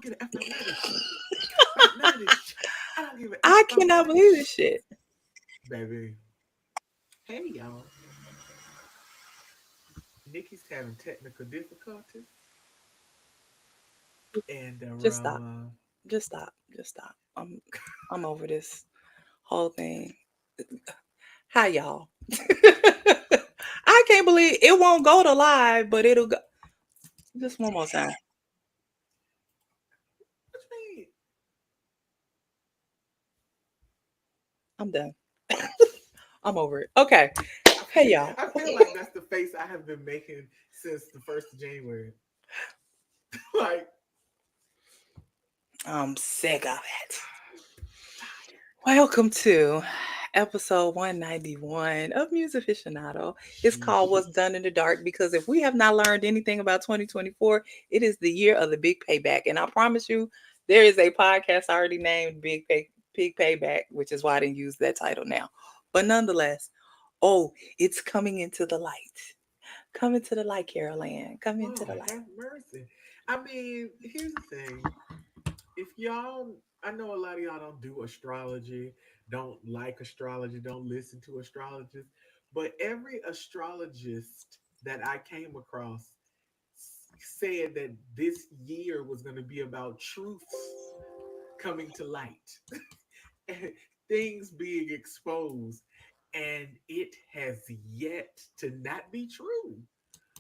get an F about none of this shit. About none of this shit. I don't give an F I about cannot none of believe this this shit. shit. Baby. Hey, y'all. Nikki's having technical difficulties. And Just stop. Just stop. Just stop. I'm over this whole thing. Hi y'all. I can't believe it won't go to live, but it'll go just one more time. what you mean? I'm done. I'm over it. Okay. I Hey feel, y'all. I feel like that's the face I have been making since the 1st of January. Like, I'm sick of it. Welcome to episode 191 of Musaficionado. It's called What's Done in the Dark because if we have not learned anything about 2024, it is the year of the big payback. And I promise you, there is a podcast already named Big Payback, which is why I didn't use that title now. But nonetheless, oh, it's coming into the light. Come into the light, Carol Ann. Come into Lord the light. have mercy. I mean, here's the thing. If y'all, I know a lot of y'all don't do astrology, don't like astrology, don't listen to astrologists, but every astrologist that I came across said that this year was going to be about truths coming to light and things being exposed, and it has yet to not be true.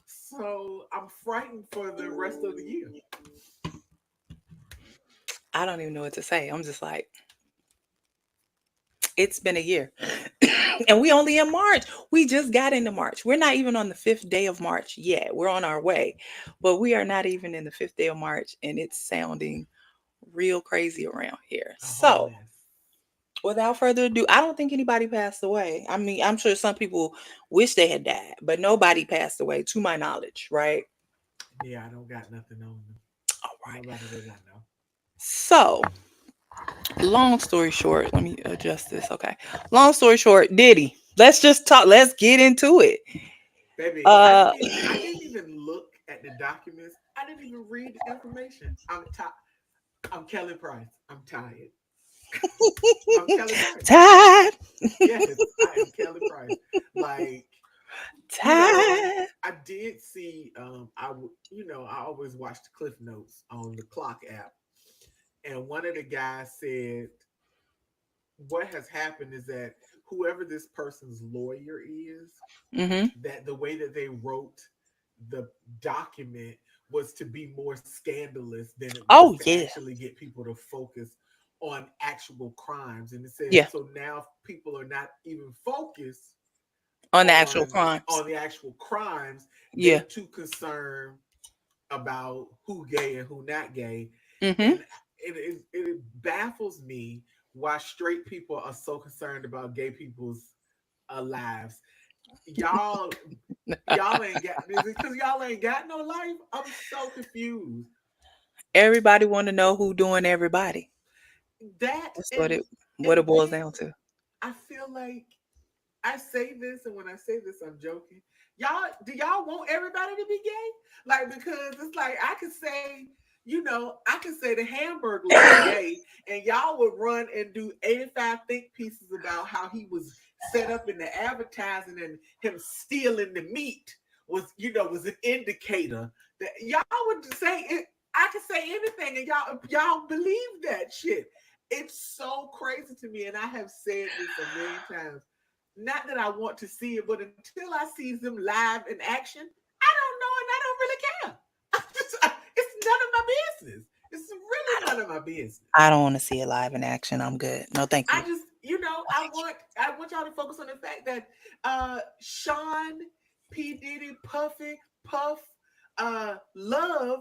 So I'm frightened for the rest of the year. I don't even know what to say. I'm just like, it's been a year. And we only in March. We just got into March. We're not even on the fifth day of March yet. We're on our way, but we are not even in the fifth day of March, and it's sounding real crazy around here. A whole So, mess. without further ado, I don't think anybody passed away. I mean, I'm sure some people wish they had died, but nobody passed away to my knowledge, right? Yeah, I don't got nothing on them. All right. Nobody that I know. So, long story short, let me adjust this. Okay. Long story short, Diddy. Let's just talk. Let's get into it. Baby, Uh, I didn't even look at the documents. I didn't even read the information. I'm tired. I'm Kelly Price. I'm tired. I'm Kelly Price. Time, Yes, I am Kelly Price. Like, you know, time. I did see I always watch the Cliff Notes on the Clock app. And one of the guys said what has happened is that whoever this person's lawyer is, Hmm. that the way that they wrote the document was to be more scandalous than it was Oh to yeah, actually get people to focus on actual crimes. And it says yeah. so now people are not even focused On the actual on crimes. the actual crimes. Yeah. They too concerned about who gay and who not gay. Hmm. And it baffles me why straight people are so concerned about gay people's lives. Y'all y'all ain't got is it because y'all ain't got no life? I'm so confused. Everybody want to know who doing everybody. That That's what it and boils then down to. I feel like I say this, and when I say this, I'm joking. Y'all want everybody to be gay? Like, because it's like I could say, I could say the Hamburglar is gay, and y'all would run and do 85 think pieces about how he was set up in the advertising and him stealing the meat was an indicator that y'all would say it. I could say anything, and y'all believe that shit. It's so crazy to me, and I have said this a million times. Not that I want to see it, but until I see them live in action, I don't know and I don't really care. It's none of my business. It's really none of my business. I don't want to see it live in action. I'm good. No, thank I you. just, I want y'all to focus on the fact that Sean P. Diddy Puff Love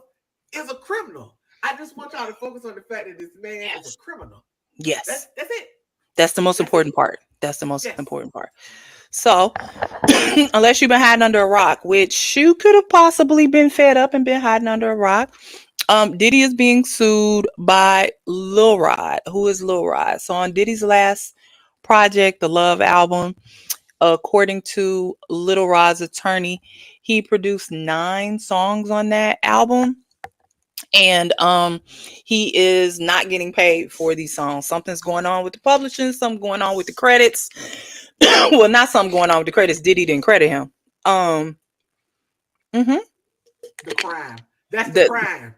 is a criminal. I just want y'all to focus on the fact that this man is a Yes. criminal. Yes. That's it. That's the most That's it. important part. That's the most Yes. important part. So, unless you've been hiding under a rock, which you could have possibly been fed up and been hiding under a rock, Diddy is being sued by Lil Rod. Who is Lil Rod? So on Diddy's last project, the Love album, according to Little Rod's attorney, he produced 9 songs on that album, And he is not getting paid for these songs. Something's going on with the publishing, something going on with the credits. Well, not something going on with the credits. Diddy didn't credit him. Um mhm. The crime. That's the The crime.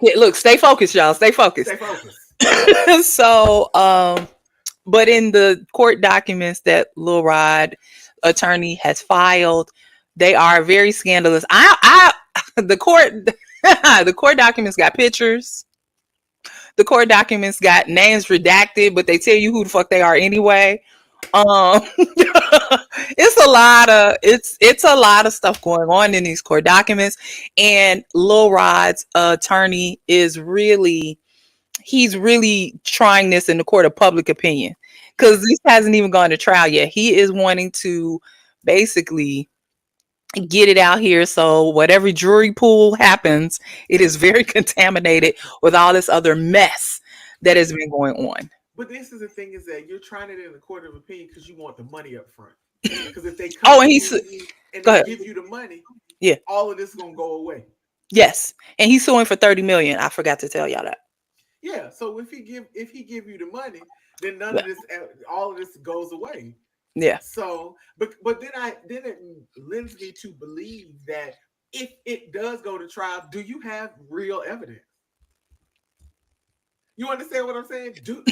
yeah, look, stay focused, y'all. Stay Stay focused. focused. So but in the court documents that Lil Rod attorney has filed, they are very scandalous. I the court the court documents got pictures. The court documents got names redacted, but they tell you who the fuck they are anyway. It's a lot of stuff going on in these court documents, and Lil Rod's attorney is really he's really trying this in the court of public opinion because Yes. this hasn't even gone to trial yet. He is wanting to basically get it out here so whatever jury pool happens, it is very contaminated with all this other mess that But has been going on. but this is the thing is that you're trying it in the court of opinion because you want the money up front. Because if they come Oh, to and you and go they ahead. give you the money, Yeah. all of this is gonna go away. Yes. And he's suing for 30 million. I forgot to tell y'all that. Yeah. So if he give you the money, then none Yeah. of this all of this goes away. Yeah. So, but then it lends me to believe that if it does go to trial, do you have real evidence? You understand what I'm saying? Do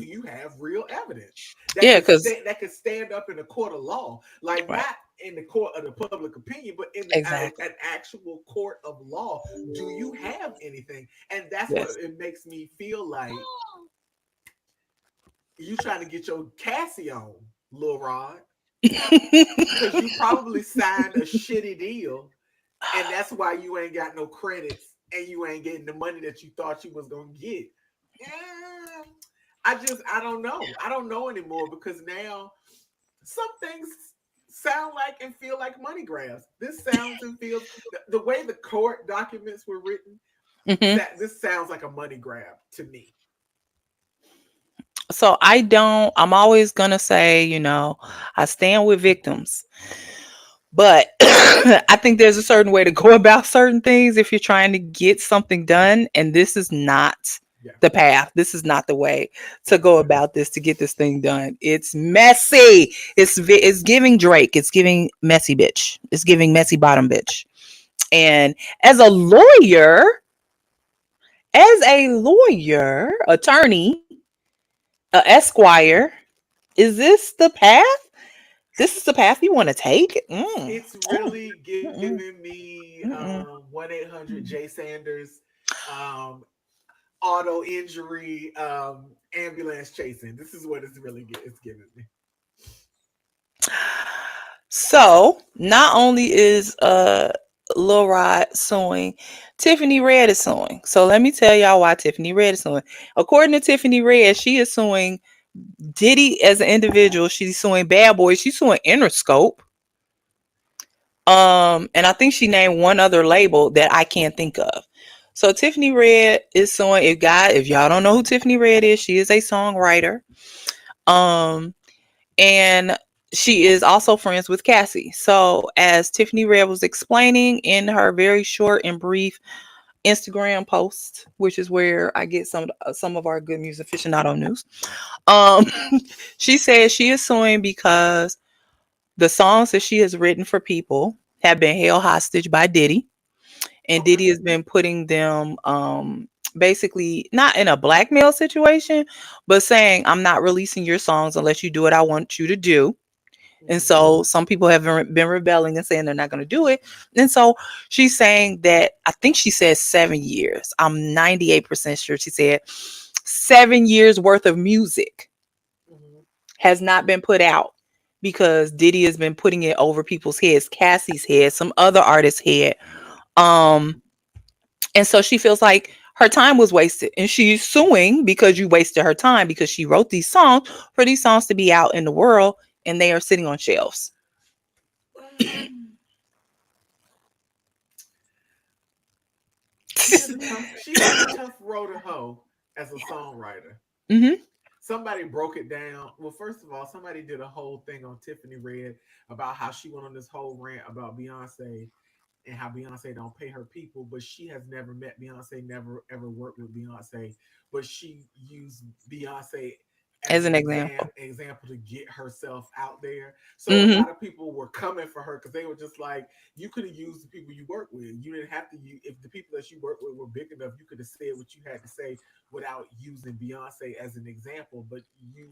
you have real evidence Yeah, cuz that could stand up in a court of law, like right. not in the court of the public opinion, but in Exactly. an actual court of law? Do you have anything? And that's what Yes. it makes me feel like you trying to get your Cassie on, Lil Rod, because you probably signed a shitty deal, and that's why you ain't got no credits and you ain't getting the money that you thought you was gonna get. Yeah, I don't know. I don't know anymore because now some things sound like and feel like money grabs. This sounds and feels the way the court documents were written. Mhm. This sounds like a money grab to me. So I'm always going to say, I stand with victims. But I think there's a certain way to go about certain things if you're trying to get something done. And this is not Yeah, the path. This is not the way to right. go about this to get this thing done. It's messy. It's giving Drake. It's giving messy bitch. It's giving messy bottom bitch. And as a lawyer, attorney, a esquire, is this the path? This is the path you want to take? It's Mm, really mm, giving me mm. 1-800 J Sanders, um, auto injury, ambulance chasing. This is what it's giving me. So not only is Lil Rod suing, Tiffany Red is suing. So let me tell y'all why Tiffany Red is suing. According to Tiffany Red, she is suing Diddy as an individual. She's suing Bad Boy. She's suing Interscope. And I think she named one other label that I can't think of. So Tiffany Red is suing. If y'all don't know who Tiffany Red is, she is a songwriter. Um, and she is also friends with Cassie. So, as Tiffany Red was explaining in her very short and brief Instagram post, which is where I get some of our good music aficionado news, um, she says she is suing because the songs that she has written for people have been held hostage by Diddy, and Okay. Diddy has been putting them basically not in a blackmail situation, but saying, I'm not releasing your songs unless you do what I want you to do. And Hmm. so some people have been rebelling and saying they're not going to do it. And so she's saying that, I think she said 7 years. I'm 98% sure she said 7 years worth of music Hmm. has not been put out because Diddy has been putting it over people's heads, Cassie's head, some other artists' head. Um, and so she feels like her time was wasted. And she's suing because you wasted her time because she wrote these songs for these songs to be out in the world and they are sitting on shelves. She has a tough road to hoe as a songwriter. Hmm. Somebody broke it down. Well, first of all, somebody did a whole thing on Tiffany Red about how she went on this whole rant about Beyonce and how Beyonce don't pay her people, but she has never met Beyonce, never ever worked with Beyonce, but she used Beyonce as As an an example. example to get herself out there. So a Hmm. lot of people were coming for her because they were just like, you could have used the people you work with. You didn't have to use, if the people that you work with were big enough, you could have said what you had to say without using Beyonce as an example. But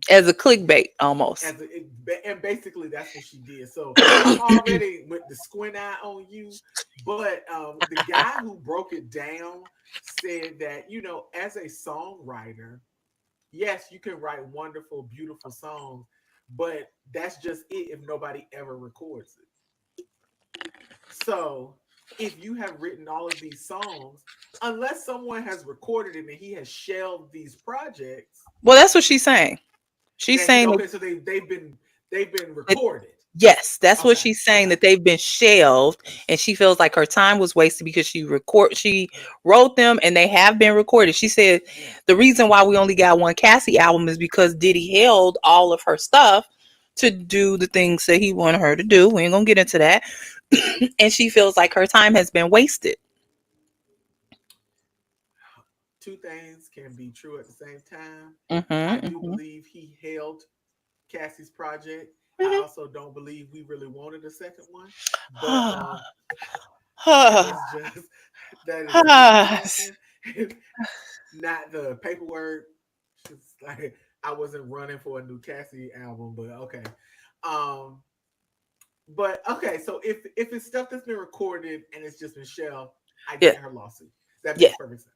As a you clickbait almost. as a, it, and basically that's what she did. So I'm already with the squint eye on you. But the guy who broke it down said that, as a songwriter, yes, you can write wonderful, beautiful songs, but that's just it if nobody ever records it. So if you have written all of these songs, unless someone has recorded it and he has shelved these projects, Well, that's what she's saying. She's that he saying that, okay, so they've been recorded. yes, that's what Okay, she's saying, okay. that they've been shelved, and she feels like her time was wasted because she wrote them and they have been recorded. She said the reason why we only got one Cassie album is because Diddy held all of her stuff to do the things that he wanted her to do. We ain't gonna get into that. And she feels like her time has been wasted. Two things can be true at the same time. I Mm-hmm, do mm-hmm. believe he held Cassie's project. I Mm-hmm. also don't believe we really wanted a second one, but that is just that is me talking, not the paperwork. It's like I wasn't running for a new Cassie album, but okay. Um, but okay, so if it's stuff that's been recorded and it's just been shelved, I Yeah, get her lawsuit. That yeah. makes perfect sense.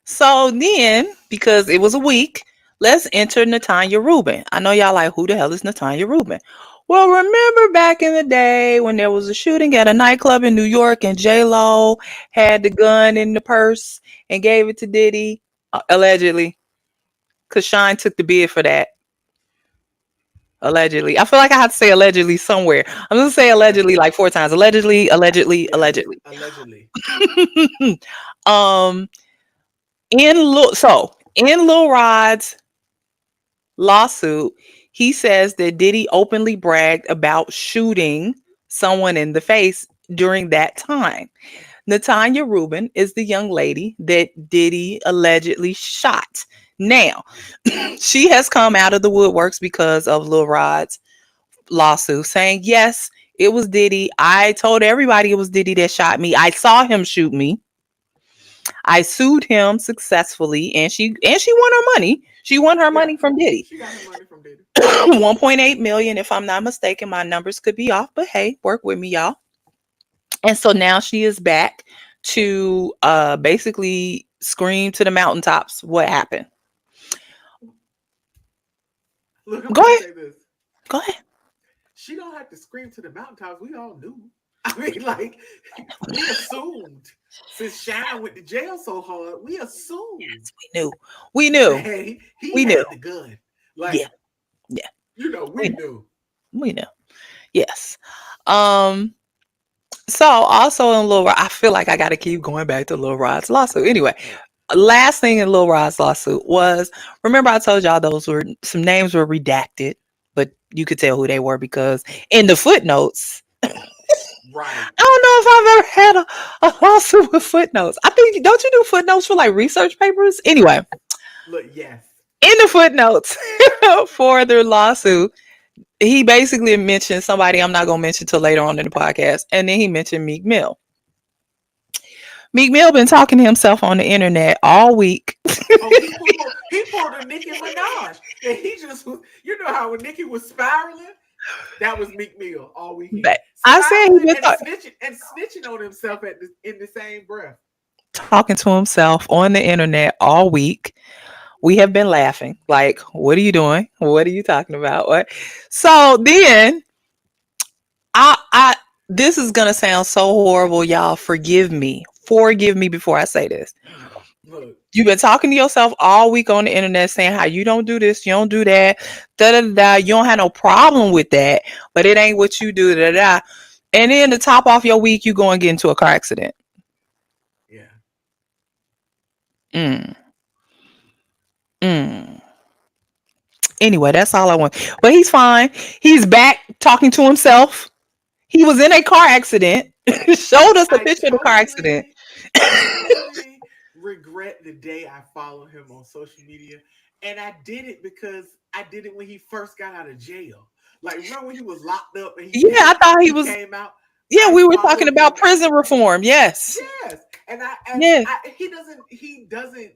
So then, because it was a week, let's enter Natanya Rubin. I know y'all like, who the hell is Natanya Rubin? Well, remember back in the day when there was a shooting at a nightclub in New York and J Lo had the gun in the purse and gave it to Diddy, allegedly, because Shine took the bid for that. Allegedly, I feel like I have to say allegedly somewhere. I'm gonna say Okay. allegedly like four times. Allegedly, allegedly, Yeah. allegedly. Allegedly. um, in Lil Rod's lawsuit, he says that Diddy openly bragged about shooting someone in the face during that time. Natanya Rubin is the young lady that Diddy allegedly shot. Now, she has come out of the woodworks because of Lil Rod's lawsuit, saying, yes, it was Diddy. I told everybody it was Diddy that shot me. I saw him shoot me. I sued him successfully, and she won her money. She won her Yeah. money from Diddy. She got her money from Diddy. 1.8 million, if I'm not mistaken. My numbers could be off, but hey, work with me, y'all. And so now she is back to basically scream to the mountaintops what happened. Look, I'm Go gonna ahead. say this. Go ahead. She don't have to scream to the mountaintops. We all knew. I mean, like, we assumed since Shine went to jail so hard, we assumed We knew. We knew. that he We knew. had the gun. Yeah. Like, Yeah. we We knew. knew. We knew. Yes. Um, so also in Lil Rod, I feel like I gotta keep going back to Lil Rod's lawsuit. Anyway, last thing in Lil Rod's lawsuit was, remember I told y'all those were some names were redacted, but you could tell who they were because in the footnotes, Right. I don't know if I've ever had a lawsuit with footnotes. I think, don't you do footnotes for like research papers? Anyway, Look, yes. in the footnotes for their lawsuit, he basically mentioned somebody I'm not gonna mention till later on in the podcast, and then he mentioned Meek Mill. Meek Mill been talking to himself on the internet all week. Oh, he pulled a Nicki Minaj. And he just was, how when Nicki was spiraling, that was Meek Mill all weekend. But I said he Spiraling been and snitching on himself in the same breath. talking to himself on the internet all week. We have been laughing. Like, what are you doing? What are you talking about? What? So then I this is gonna sound so horrible, y'all. Forgive me. Forgive me before I say this. Look, You've been talking to yourself all week on the internet saying how you don't do this, you don't do that, da da da. You don't have no problem with that, but it ain't what you do, da da. And then to top off your week, you go and get into a car accident. yeah. Mm, mm. Anyway, that's all I want. But he's fine. He's back talking to himself. He was in a car accident. Showed us a I picture of the car accident. totally regret the day I followed him on social media. And I did it because I did it when he first got out of jail. Like remember when he was locked up and Yeah, I thought he he was. came out? Yeah, I we were talking followed about him. prison reform. Yes. Yes. And Yeah. he doesn't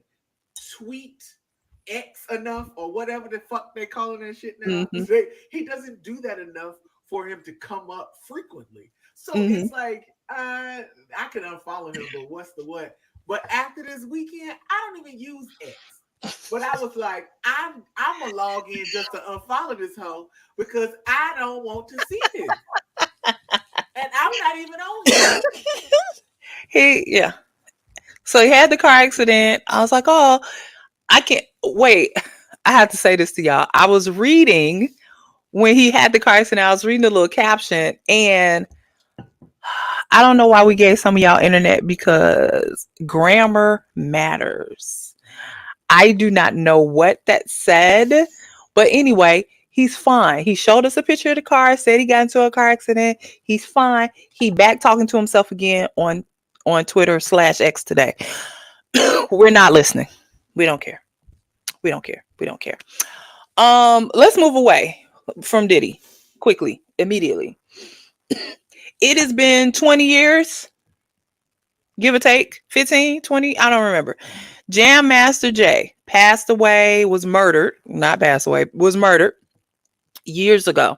tweet X enough or whatever the fuck they calling that shit now. Hmm. He doesn't do that enough for him to come up frequently. So Hmm. it's like I could unfollow him, but what's the what? But after this weekend, I don't even use X. But I was like, I'm gonna log in just to unfollow this hoe because I don't want to see this, and I'm not even on here. Yeah. So he had the car accident. I was like, oh, I can't wait. I have to say this to y'all. I was reading when he had the car accident. I was reading the little caption, and I don't know why we gave some of y'all internet because grammar matters. I do not know what that said, but anyway, he's fine. He showed us a picture of the car, said he got into a car accident. He's fine. He back talking to himself again on Twitter/X today. We're not listening. We don't care. We don't care. We don't care. Let's move away from Diddy quickly, immediately. It has been 20 years, give or take 15, 20. I don't remember. Jam Master Jay passed away, was murdered, not passed away, was murdered years ago.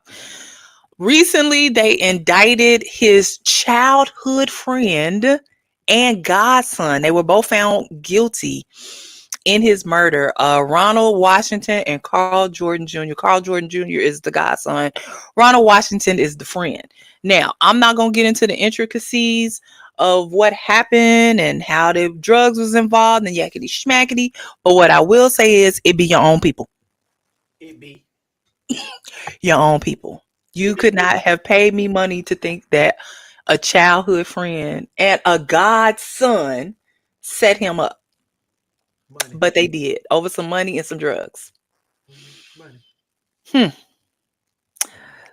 Recently, they indicted his childhood friend and godson. They were both found guilty in his murder. Ronald Washington and Carl Jordan Jr. Carl Jordan Jr. is the godson. Ronald Washington is the friend. Now, I'm not going to get into the intricacies of what happened and how the drugs was involved and yakety schmackety. But what I will say is it be your own people. It be, Your own people. You could not have paid me money to think that a childhood friend and a godson set him up. money, But they did over some money and some drugs. money. Hmm.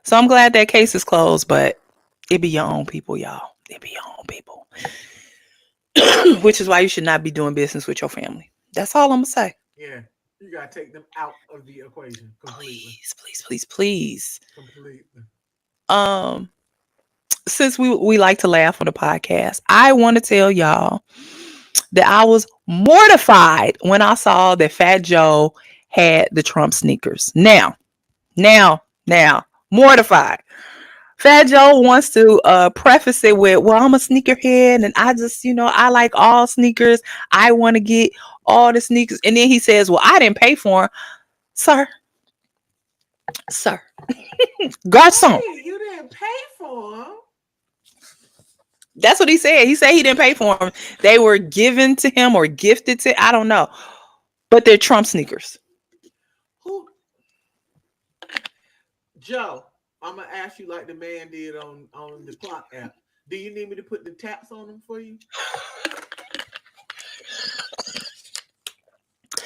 So I'm glad that case is closed, but it be your own people, y'all. It be your own people. Which is why you should not be doing business with your family. That's all I'm gonna say. Yeah, you gotta take them out of the equation completely, Please, please, please, please. completely. Um, since we like to laugh on the podcast, I want to tell y'all that I was mortified when I saw that Fat Joe had the Trump sneakers. Now, mortified. Fat Joe wants to preface it with, well, I'm a sneakerhead and I just, I like all sneakers. I want to get all the sneakers. And then he says, well, I didn't pay for them. Sir, sir, garçon. Wait, you didn't pay for them? That's what he said. He said he didn't pay for them. They were given to him or gifted to, I don't know. But they're Trump sneakers. Who, Joe? I'm gonna ask you like the man did on the clock app. Do you need me to put the taps on them for you?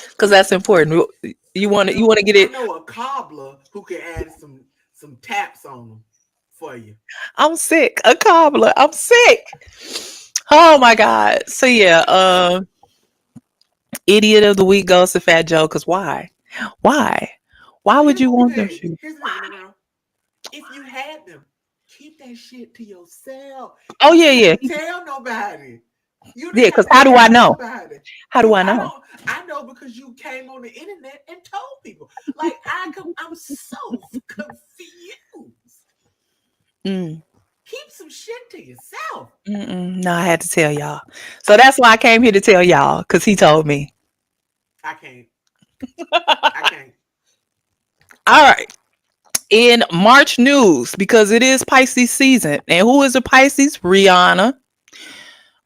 Because that's important. You want to get I it. know a cobbler who can add some taps on them for you. I'm sick. A cobbler. I'm sick. Oh my God. So yeah, idiot of the week goes to Fat Joe. Cause why? Why? Why would you want them shoes? Here's the thing, girl. If you had them, keep that shit to yourself. Oh You yeah, didn't yeah, have to tell nobody. You yeah. didn't Cause have to how do I tell know? nobody. How do I I know? don't. I know because you came on the internet and told people. Like I'm so confused. Mm, Keep some shit to yourself. no, I had to tell y'all. So that's why I came here to tell y'all. Cause he told me. I can't. I can't. All right. In March news, because it is Pisces season, and who is a Pisces? Rihanna.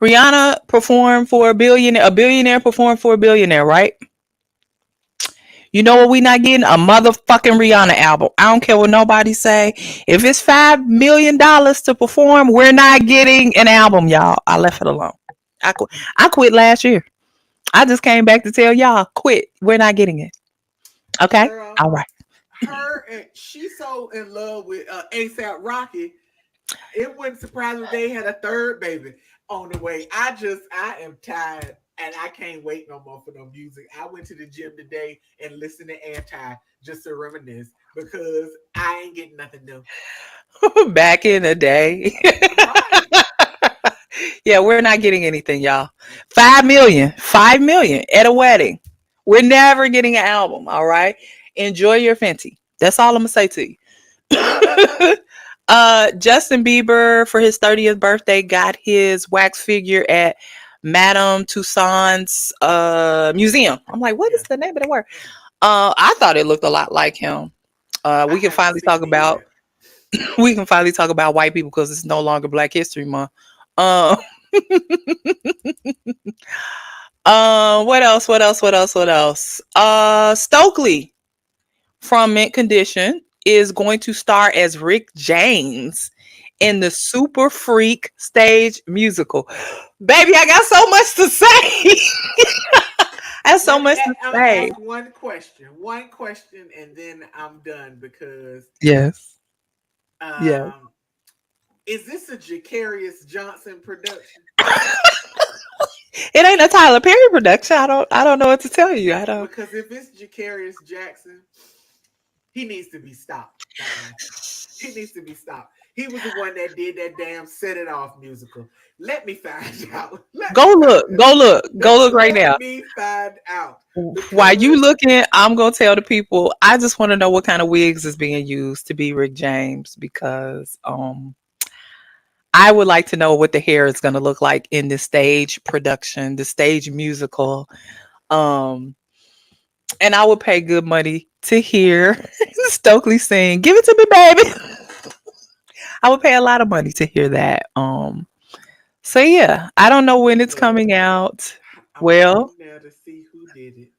Rihanna performed for a billionaire. A billionaire performed for a billionaire, right? You know what we not getting? A motherfucking Rihanna album. I don't care what nobody say. If it's $5 million to perform, we're not getting an album, y'all. I left it alone. I quit last year. I just came back to tell y'all, quit. We're not getting it. Okay? Girl, All right. her and she's so in love with ASAP Rocky. It wouldn't surprise me if they had a third baby on the way. I am tired and I can't wait no more for no music. I went to the gym today and listened to Anti just to reminisce because I ain't getting nothing new. Back in the day. Right. Yeah, we're not getting anything, y'all. 5 million, 5 million at a wedding. We're never getting an album. All right. Enjoy your Fenty. That's all I'm gonna say to you. Justin Bieber for his 30th birthday got his wax figure at Madame Tussauds museum. I'm like, what is Yeah. the name of the word? I thought it looked a lot like him. I We can haven't finally talk seen it about yet. we can finally talk about white people because it's no longer Black History Month. Um, what else? What else? What else? What else? Stokely from Mint Condition is going to star as Rick James in the Super Freak stage musical. Baby, I got so much to say. I have so Let me much to I'm gonna say. ask one question, and then I'm done because Yes. Yes. um, is this a Jacarius Johnson production? It ain't a Tyler Perry production. I don't know what to tell you. I don't. Because if it's Jacarius Jackson, he needs to be stopped right now. He needs to be stopped. He was the one that did that damn Set It Off musical. Let me find out. Let Go me look. find out. Go look. Go look right Let now. me find out. While you Because looking, I'm gonna tell the people. I just want to know what kind of wigs is being used to be Rick James because I would like to know what the hair is gonna look like in the stage production, the stage musical. Um, and I would pay good money to hear Stokely sing "Give It to Me, Baby." I would pay a lot of money to hear that. So yeah, I don't know when it's look, coming out. I'm Well, going there to see who did it.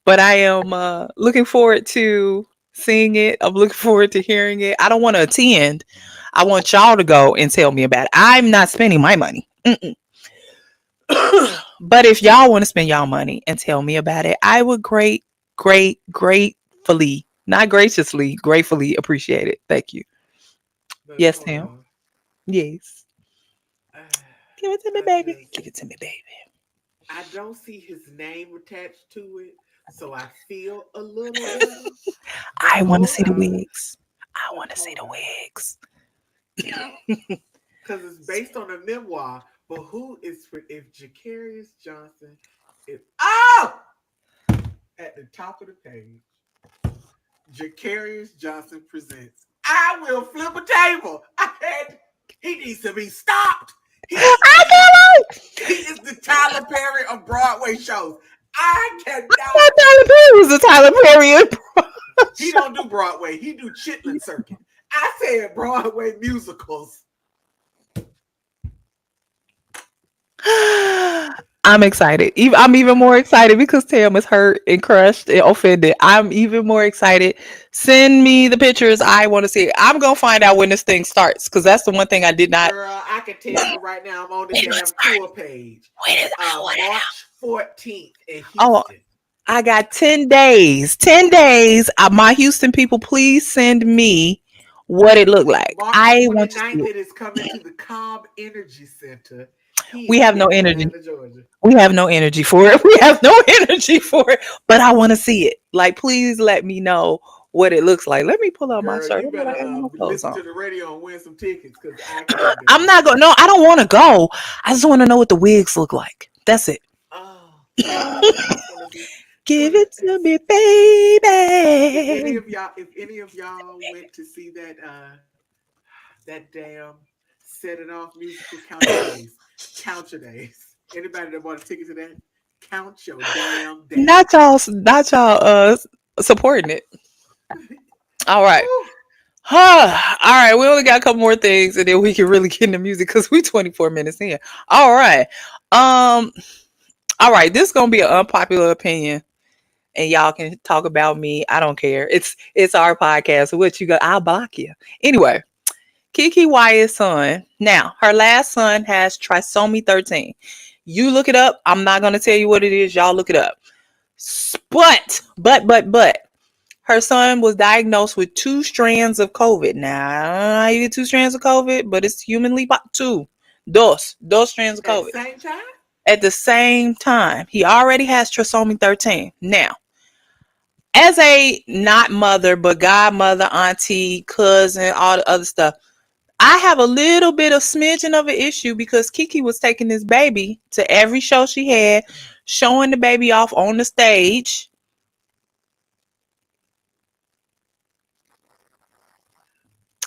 but I am looking forward to seeing it. I'm looking forward to hearing it. I don't want to attend. I want y'all to go and tell me about it. I'm not spending my money. Mm-mm. But if y'all want to spend y'all money and tell me about it, I would gratefully, not graciously, gratefully appreciate it. Thank you. But Yes, hold Tim. on. Yes. Give it to me, I baby. just Give it to me, baby. I don't see his name attached to it, so I feel a little better. But I want to hold see the on. wigs. I But want to see hold the on. wigs. Because it's based on a memoir. But who is if Jacarius Johnson is at the top of the page, Jacarius Johnson presents. I will flip a table. He needs to be stopped. He I is can't wait. he is the Tyler Perry of Broadway shows. I I cannot. Tyler Perry was a Tyler Perry. He don't do Broadway. He do Chitlin Circuit. I said Broadway musicals. I'm excited. I'm even more excited because Tam is hurt and crushed and offended. I'm even more excited. Send me the pictures. I want to see it. I'm gonna find out when this thing starts because that's the one thing I did not. Girl, I can tell you right now, I'm on the When do it damn start? tour page. When is I want to know? March 14th in Oh, Houston. I got 10 days. 10 days. My Houston people, please send me what it looked like. March I want to see 29th, it. it is coming to the Cobb Energy Center We here have no in energy. Atlanta, Georgia. We have no energy for it. We have no energy for it. But I want to see it. Like, please let me know what it looks like. Let me pull out my Girl, shirt. you Look, better I got no clothes listen on. to the radio and win some tickets because I can't do I'm it. not going. No, I don't want to go. I just want to know what the wigs look like. That's it. Oh, I just want to see. Give But it to me, baby. if any of y'all went to see that damn Set It Off musical, count your days. Count your days. Anybody that bought a ticket to that, count your damn Not days. y'all. Not y'all. Supporting it. All right. Woo. All right. We only got a couple more things, and then we can really get into music because we 24 minutes in. All right. Um. All right. This is gonna be an unpopular opinion, and y'all can talk about me. I don't care. It's our podcast. So what you got? I'll block you anyway. Kiki Wyatt's son. Now, her last son has trisomy 13. You look it up. I'm not gonna tell you what it is. Y'all look it up. But Her son was diagnosed with two strands of COVID. Now, I don't know how you get two strands of COVID, but it's humanly two. Dos strands of At the COVID. same time? At the same time, he already has trisomy 13. Now, as a not mother, but godmother, auntie, cousin, all the other stuff, I have a little bit of smidgen of an issue because Kiki was taking this baby to every show she had, showing the baby off on the stage,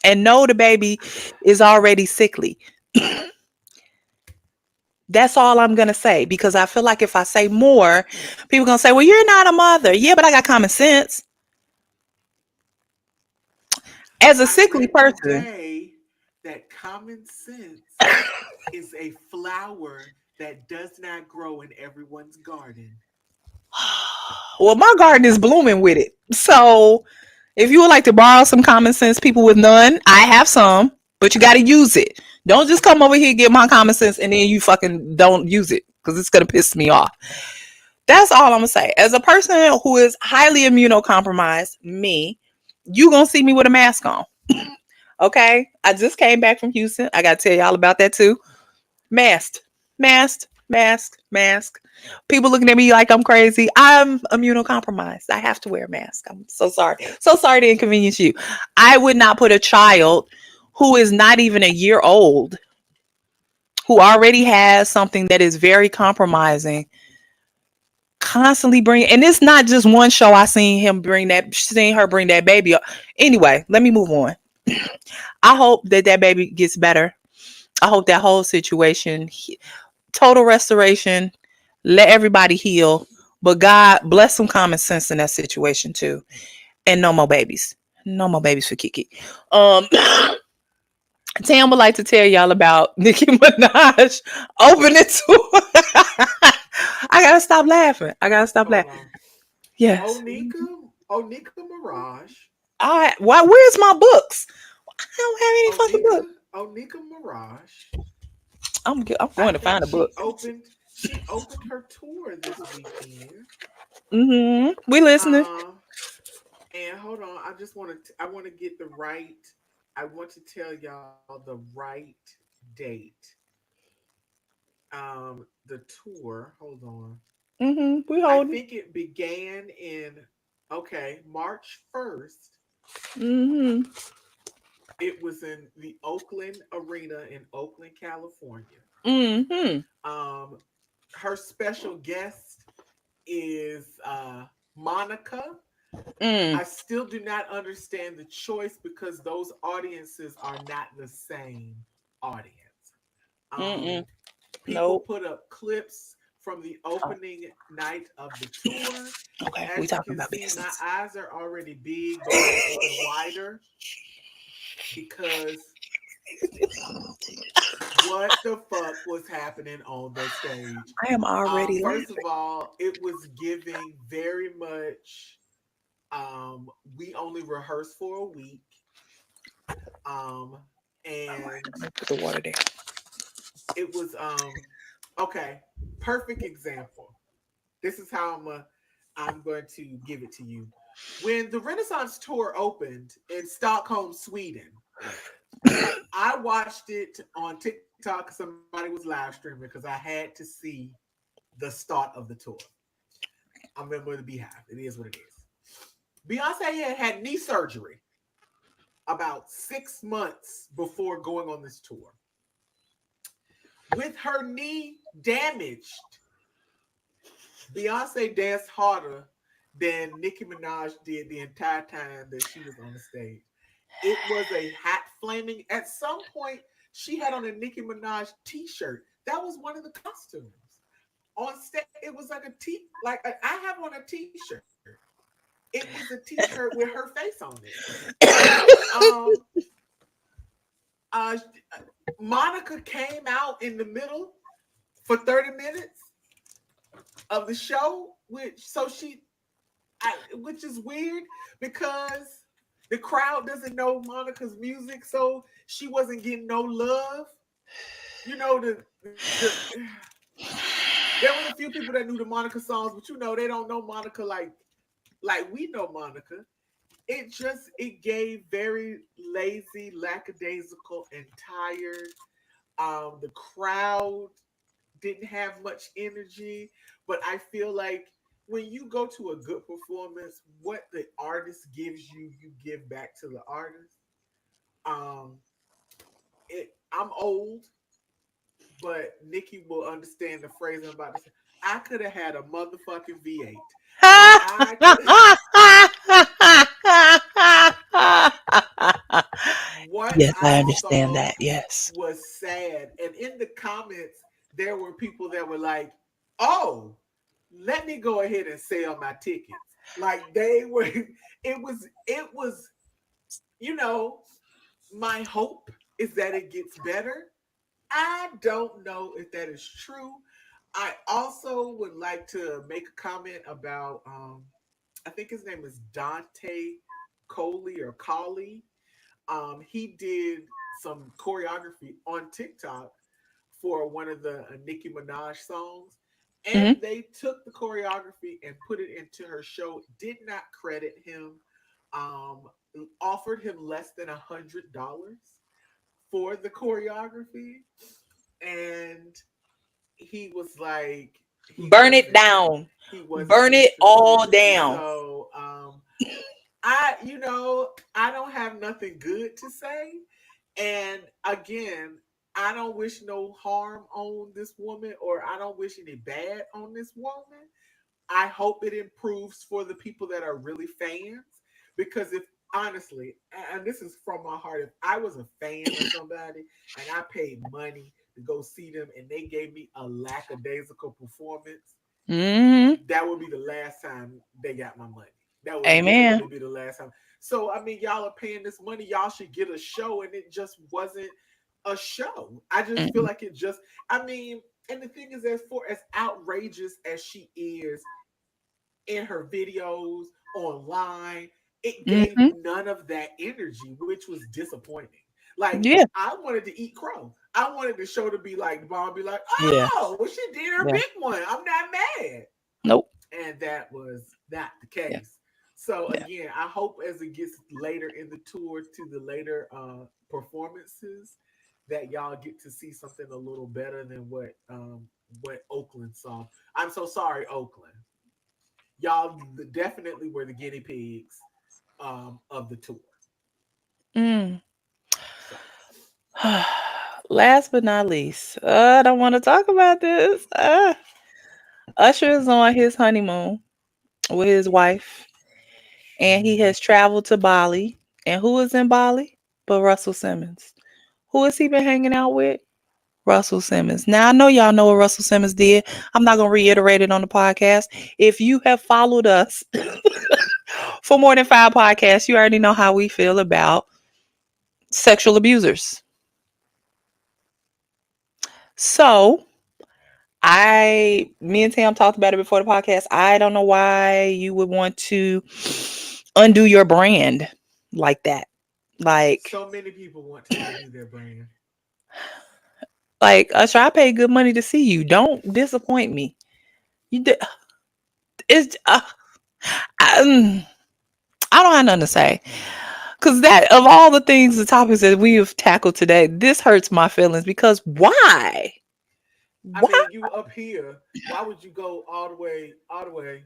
and know the baby is already sickly. That's all I'm gonna say because I feel like if I say more, people gonna say, "Well, you're not a mother." Yeah, but I got common sense. As a I sickly said person, today that common sense is a flower that does not grow in everyone's garden. well, my garden is blooming with it. So, if you would like to borrow some common sense, people with none, I have some, but you got to use it. Don't just come over here and get my common sense and then you fucking don't use it because it's gonna piss me off. That's all I'm gonna say. As a person who is highly immunocompromised, me, you gonna see me with a mask on. Okay, I just came back from Houston. I gotta tell y'all about that too. Masked, mask. People looking at me like I'm crazy. I'm immunocompromised. I have to wear a mask. I'm so sorry. So sorry to inconvenience you. I would not put a child who is not even a year old, who already has something that is very compromising, constantly bring, and it's not just one show I seen her bring that baby up. Anyway, let me move on. I hope that baby gets better. I hope that whole situation, total restoration, let everybody heal. But God bless some common sense in that situation too. And no more babies. No more babies for Kiki. Um Tam would like to tell y'all about Nicki Minaj opening tour. I gotta stop laughing. I gotta stop Hold laughing. on. Yes. Onika Mirage. Where's my books? I don't have any fucking Onika books. Onika Mirage. I'm I going to think find a book. she opened her tour this weekend. We listening. Um and hold on, I want to get the right I want to tell y'all the right date. The tour, hold on. We I holding. think it began in March 1st. Mm-hmm. It was in the Oakland Arena in Oakland, California. Mm-hmm. Um, her special guest is Monica. Mm. I still do not understand the choice because those audiences are not the same audience. Mm-mm. Um, People Nope. put up clips from the Oh, opening night of the tour. okay. We As you talking can about see, my business. eyes are already big, but they're even wider because what the fuck was happening on the stage? I am already First of laughing. all, it was giving very much. We only rehearsed for a week, um, and Let me put the water there. it was okay. Perfect example. This is how I'm going to give it to you. When the Renaissance tour opened in Stockholm, Sweden, I watched it on TikTok because somebody was live streaming because I had to see the start of the tour. I'm going to be half. It is what it is. Beyonce had knee surgery about 6 months before going on this tour. With her knee damaged, Beyonce danced harder than Nicki Minaj did the entire time that she was on the stage. It was a hot flaming. At some point, she had on a Nicki Minaj T-shirt. That was one of the costumes on stage. It was like I have on a T-shirt. It was a T-shirt with her face on it. Um, uh, Monica came out in the middle for 30 minutes of the show, which is weird because the crowd doesn't know Monica's music, so she wasn't getting no love. You know there was a few people that knew the Monica songs, but they don't know Monica like we know Monica. it gave very lazy, lackadaisical, and tired. The crowd didn't have much energy, but I feel like when you go to a good performance, what the artist gives you, you give back to the artist. Um, I'm old, but Nikki will understand the phrase I'm about to say. I could have had a motherfucking V8, and I could. What Yes, I I understand saw that. Yes. was sad, and in the comments there were people that were like, "Oh, let me go ahead and sell my tickets." Like they were. It was. You know, my hope is that it gets better. I don't know if that is true. I also would like to make a comment about I think his name is Dante Coley or Coley. He did some choreography on TikTok for one of the Nicki Minaj songs. And Hmm. they took the choreography and put it into her show, did not credit him, um, offered him less than $100 for the choreography. And he was like, he Burn it wasn't down. he wasn't Burn it interested. all down. So I don't have nothing good to say. And again, I don't wish no harm on this woman, or I don't wish any bad on this woman. I hope it improves for the people that are really fans. Because if honestly, and this is from my heart, if I was a fan of somebody and I paid money to go see them and they gave me a lackadaisical performance, Hmm. that would be the last time they got my money. That would Amen. literally be the last time. So I mean, y'all are paying this money. Y'all should get a show, and it just wasn't a show. I just feel Mm-mm. like it just. I mean, and the thing is, as for as outrageous as she is in her videos online, it gave Hmm. none of that energy, which was disappointing. Like Yeah. I wanted to eat crow. I wanted the show to be like the bomb, be like, Yeah. oh, well, she did her Yeah. big one. I'm not mad. Nope. And that was not the Yeah. case. So Yeah. again, I hope as it gets later in the tour to the later performances that y'all get to see something a little better than what Oakland saw. I'm so sorry, Oakland. Y'all definitely were the guinea pigs of the tour. Mm. So Last but not least, I don't want to talk about this. Usher is on his honeymoon with his wife, and he has traveled to Bali. And who is in Bali? But Russell Simmons. Who has he been hanging out with? Russell Simmons. Now, I know y'all know what Russell Simmons did. I'm not going to reiterate it on the podcast. If you have followed us for more than 5 podcasts, you already know how we feel about sexual abusers. So, me and Tam talked about it before the podcast. I don't know why you would want to undo your brand like that. Like, so many people want to undo their brand. Usher, I paid good money to see you. Don't disappoint me. You did. It's. I don't have nothing to say. Because that, of all the things, the topics that we have tackled today, this hurts my feelings because why? I Why? mean, you up here. Why would you go all the way, all the way,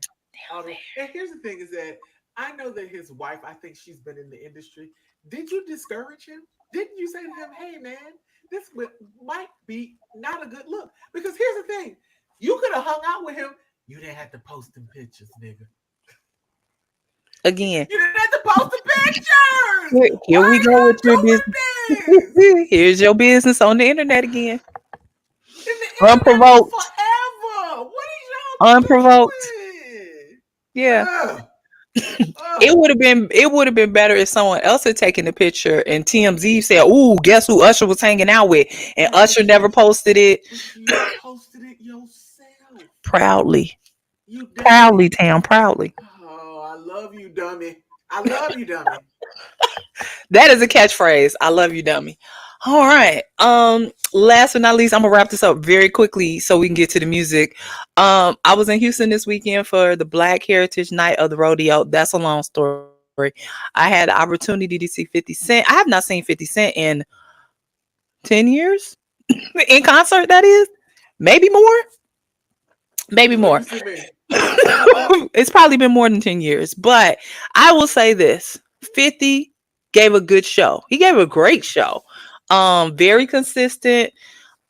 all the way? And here's the thing: is that I know that his wife. I think she's been in the industry. Did you discourage him? Didn't you say to him, "Hey, man, this might be not a good look"? Because here's the thing: you could have hung out with him. You didn't have to post them pictures, nigga. Again, You didn't have to post the pictures. here Why we are go with your business. y'all doing this? Here's your business on the internet again. And the internet is Unprovoked. forever. What Unprovoked. are y'all doing? Yeah. Ugh, ugh. It would have been better if someone else had taken the picture and TMZ said, "Ooh, guess who Usher was hanging out with?" And Right, Usher never posted it. but you posted it yourself. Proudly. You Proudly, dummy. Tam, proudly. Oh, I love you, dummy. I love you, dummy. That is a catchphrase. I love you, dummy. All right. Last but not least, I'm gonna wrap this up very quickly so we can get to the music. I was in Houston this weekend for the Black Heritage Night of the Rodeo. That's a long story. I had the opportunity to see 50 Cent. I have not seen 50 Cent in 10 years in concert, that is. Maybe more. Maybe Let me more. see me. It's probably been more than 10 years. But I will say this 50 gave a good show. He gave a great show. Very consistent.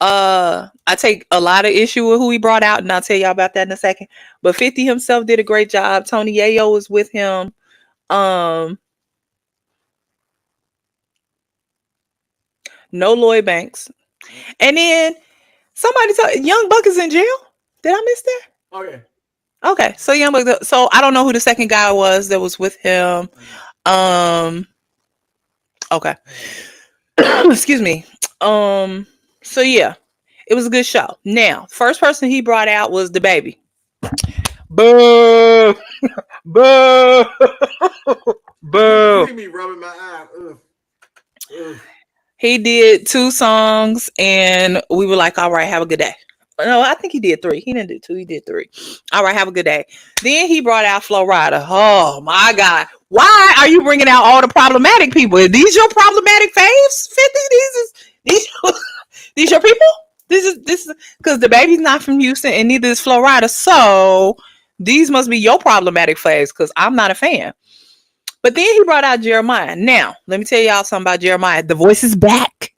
I take a lot of issue with who he brought out, and I'll tell y'all about that in a second. But 50 himself did a great job. Tony Yayo was with him. Um, no Lloyd Banks. And then somebody told Young Buck is in jail. Did I miss that? Oh yeah. Okay, so Young Buck. So I don't know who the second guy was that was with him. Um, okay. Excuse me. Um, so yeah, it was a good show. Now, first person he brought out was the baby. Boo! Boo! You Boo! see me rubbing my eye. Ugh. Ugh. He did 2 songs, and we were like, "All right, have a good day." No, I think he did 3. He didn't do 2. He did 3. All right, have a good day. Then he brought out Flo Rida. Oh my God! Why are you bringing out all the problematic people? Are these your problematic faves? 50. These these your people. This is because the baby's not from Houston, and neither is Flo Rida. So these must be your problematic faves because I'm not a fan. But then he brought out Jeremiah. Now, let me tell y'all something about Jeremiah. The voice is back.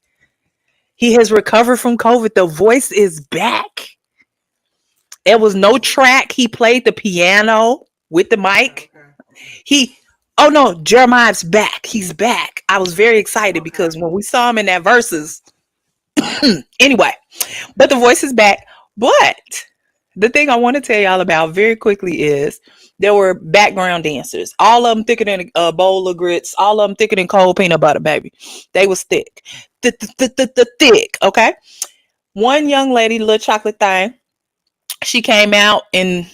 He has recovered from COVID. The voice is back. There was no track. He played the piano with the Okay. mic. Okay. He, oh no, Jeremiah's back. He's back. I was very excited Okay. because when we saw him in that verses, anyway, but the voice is back. But the thing I want to tell y'all about very quickly is there were background dancers. All of them thicker than a bowl of grits. All of them thicker than cold peanut butter, baby. They was thick. Thick, okay? One young lady, little chocolate thing, she came out and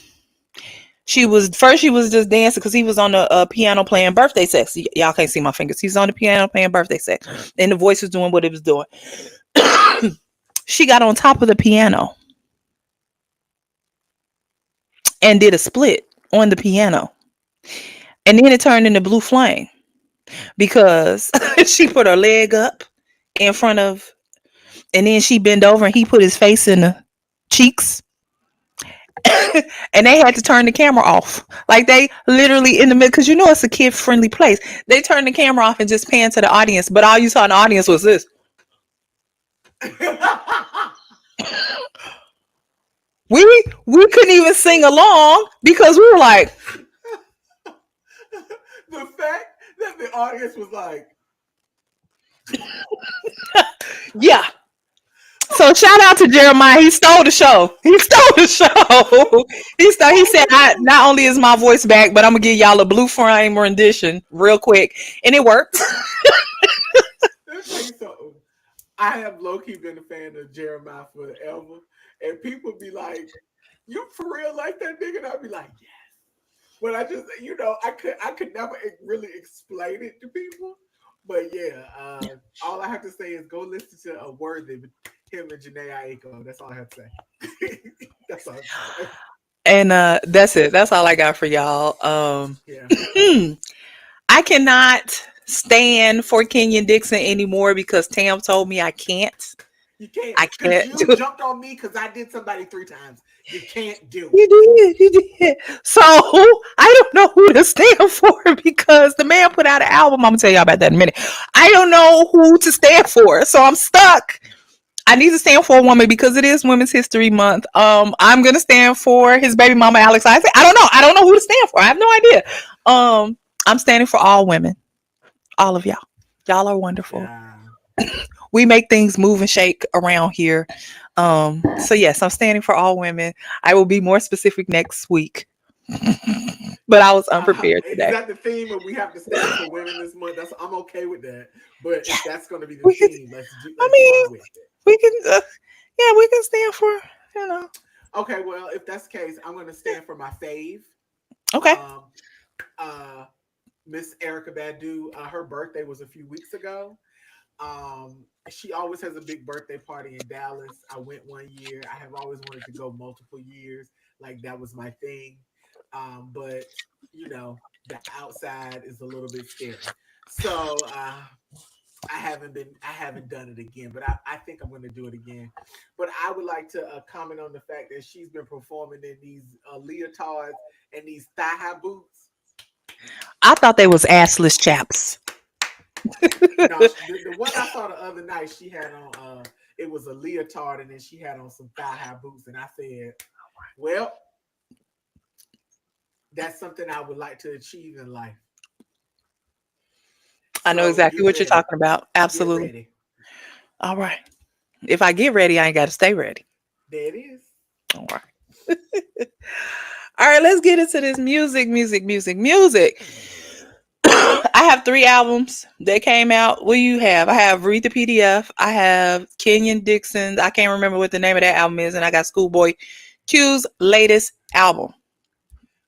she was just dancing because he was on the piano playing birthday sex. Y'all can't see my fingers. He's on the piano playing birthday sex. And the voice was doing what it was doing. She got on top of the piano and did a split on the piano. And then it turned into blue flame because she put her leg up in front of, and then she bent over and he put his face in the cheeks. And they had to turn the camera off. Like they literally in the middle, because you know it's a kid friendly place. They turned the camera off and just panned to the audience. But all you saw in the audience was this. We couldn't even sing along because we were like, The fact that the audience was like, yeah. So shout out to Jeremiah. He stole the show. He stole the show. He said, I not only is my voice back, but I'm gonna give y'all a blue frame rendition real quick. And it worked. let me tell you something. I have low key been a fan of Jeremiah forever. And people be like, you for real like that nigga? And I'd be like, yeah. But I just, I could never really explain it to people. But yeah, all I have to say is go listen to a Worthy with him and Janae Aiko. That's all I have to say. That's all I have to say. And that's it. That's all I got for y'all. Yeah. I cannot stand for Kenyon Dixon anymore because Tam told me I can't. You can't, I because can't do you it. jumped on me because I did somebody 3 times. You can't do You it. did, you did. So I don't know who to stand for because the man put out an album. I'm gonna tell y'all about that in a minute. I don't know who to stand for, so I'm stuck. I need to stand for a woman because it is Women's History Month. I'm gonna stand for his baby mama Alex Isaac. I don't know. I don't know who to stand for. I have no idea. I'm standing for all women, all of y'all. Y'all are wonderful. Yeah. We make things move and shake around here. So yes, I'm standing for all women. I will be more specific next week, but I was unprepared Is today. that the theme of we have to stand for women this month? I'm okay with that. But Yeah, if that's going to be the we can. theme, I let's mean, run with it. we can. Yeah, we can stand for. You know. Okay, well, if that's the case, I'm going to stand for my fave. Okay. Um, uh, Miss Erica Badu. Her birthday was a few weeks ago. She always has a big birthday party in Dallas. I went one year. I have always wanted to go multiple years. Like that was my thing. But you know, The outside is a little bit scary. So I haven't done it again, but I think I'm going to do it again. But I would like to comment on the fact that she's been performing in these leotards and these thigh high boots. I thought they was assless chaps. No, the one I saw the other night, she had on it was a leotard, and then she had on some thigh high boots, and I said, well, that's something I would like to achieve in life. I know So exactly get what you're ready, talking about. get Absolutely. ready. All right. If I get ready, I ain't got to stay ready. There it is. All right. All right, let's get into this music, music, music, music. I have 3 albums that came out. What do you have? I have Read the PDF. I have Kenyon Dixon's. I can't remember what the name of that album is. And I got Schoolboy Q's latest album.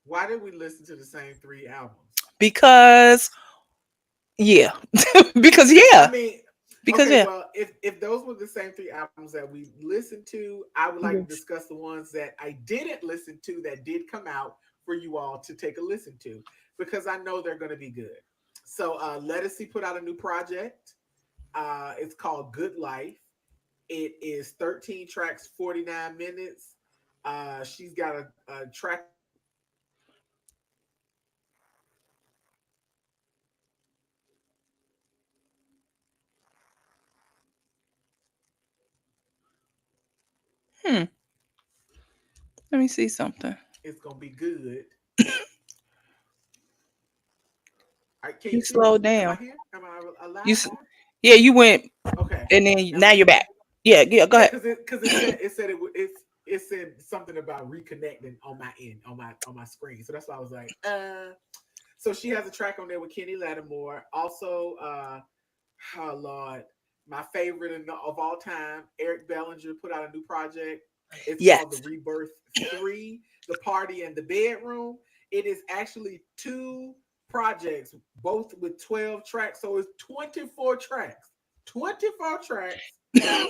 Why did we listen to the same 3 albums? Because, yeah. because, I yeah. mean, Because, okay, yeah. well, if those were the same 3 albums that we listened to, I would like to Yes. discuss the ones that I didn't listen to that did come out for you all to take a listen to because I know they're going to be good. So, Lettucey put out a new project. It's called Good Life. It is 13 tracks, 49 minutes. She's got a track on there called Reborn. Hmm. Let me see something. It's gonna be good. All right, can you You see me? slowed Am I down. here? Am I You, alive s- now? yeah, you went, Okay. and then Am now I you're still back. here? Yeah, yeah, go Yeah, ahead. because it said it said something about reconnecting on my end on my screen. So that's why I was like, So she has a track on there with Kenny Lattimore. Also, oh Lord, my favorite of all time, Eric Bellinger put out a new project. It's called The Yes. Rebirth 3, The Party and the Bedroom. It is actually two projects, both with 12 tracks. So it's 24 tracks. 24 tracks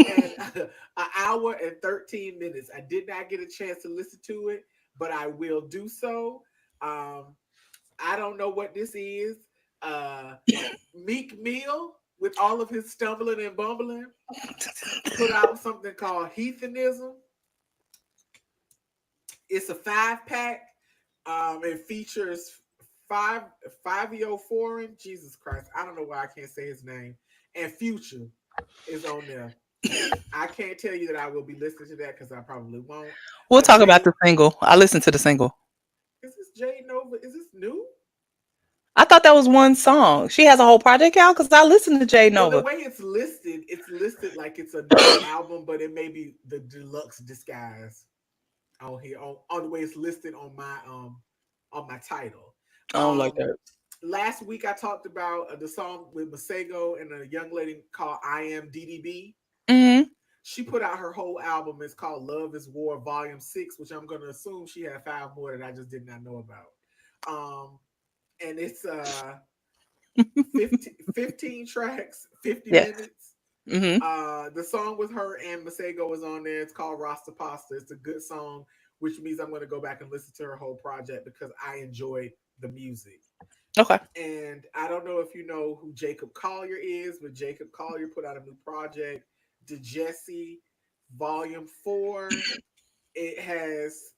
and an hour and 13 minutes. I did not get a chance to listen to it, but I will do so. Um, I don't know what this is. Uh, Meek Mill, with all of his stumbling and bumbling, put out something called Heathenism. It's a 5 pack. It features five 5-year foreign. Jesus Christ, I don't know why I can't say his name. And Future is on there. I can't tell you that I will be listening to that because I probably won't. We'll talk about Jay, the single. I listened to the single. is this Jay Nova? Is this new? I thought that was one song. She has a whole project out because I listened to Jay Well, the Nova. way it's listed like it's a new album, but it may be the deluxe disguise on here on the way it's listed on my title. I don't like Um, that. Last week I talked about the song with Masego and a young lady called I Am DDB. Hmm. She put out her whole album. It's called Love Is War Volume 6, which I'm gonna assume she had 5 more that I just did not know about. And it's 15 tracks, 50 Yes. minutes. Hmm. The song with her and Masego is on there. It's called Rasta Pasta. It's a good song, which means I'm going to go back and listen to her whole project because I enjoyed the music. Okay. And I don't know if you know who Jacob Collier is, but Jacob Collier put out a new project, De Jesse Volume 4. It has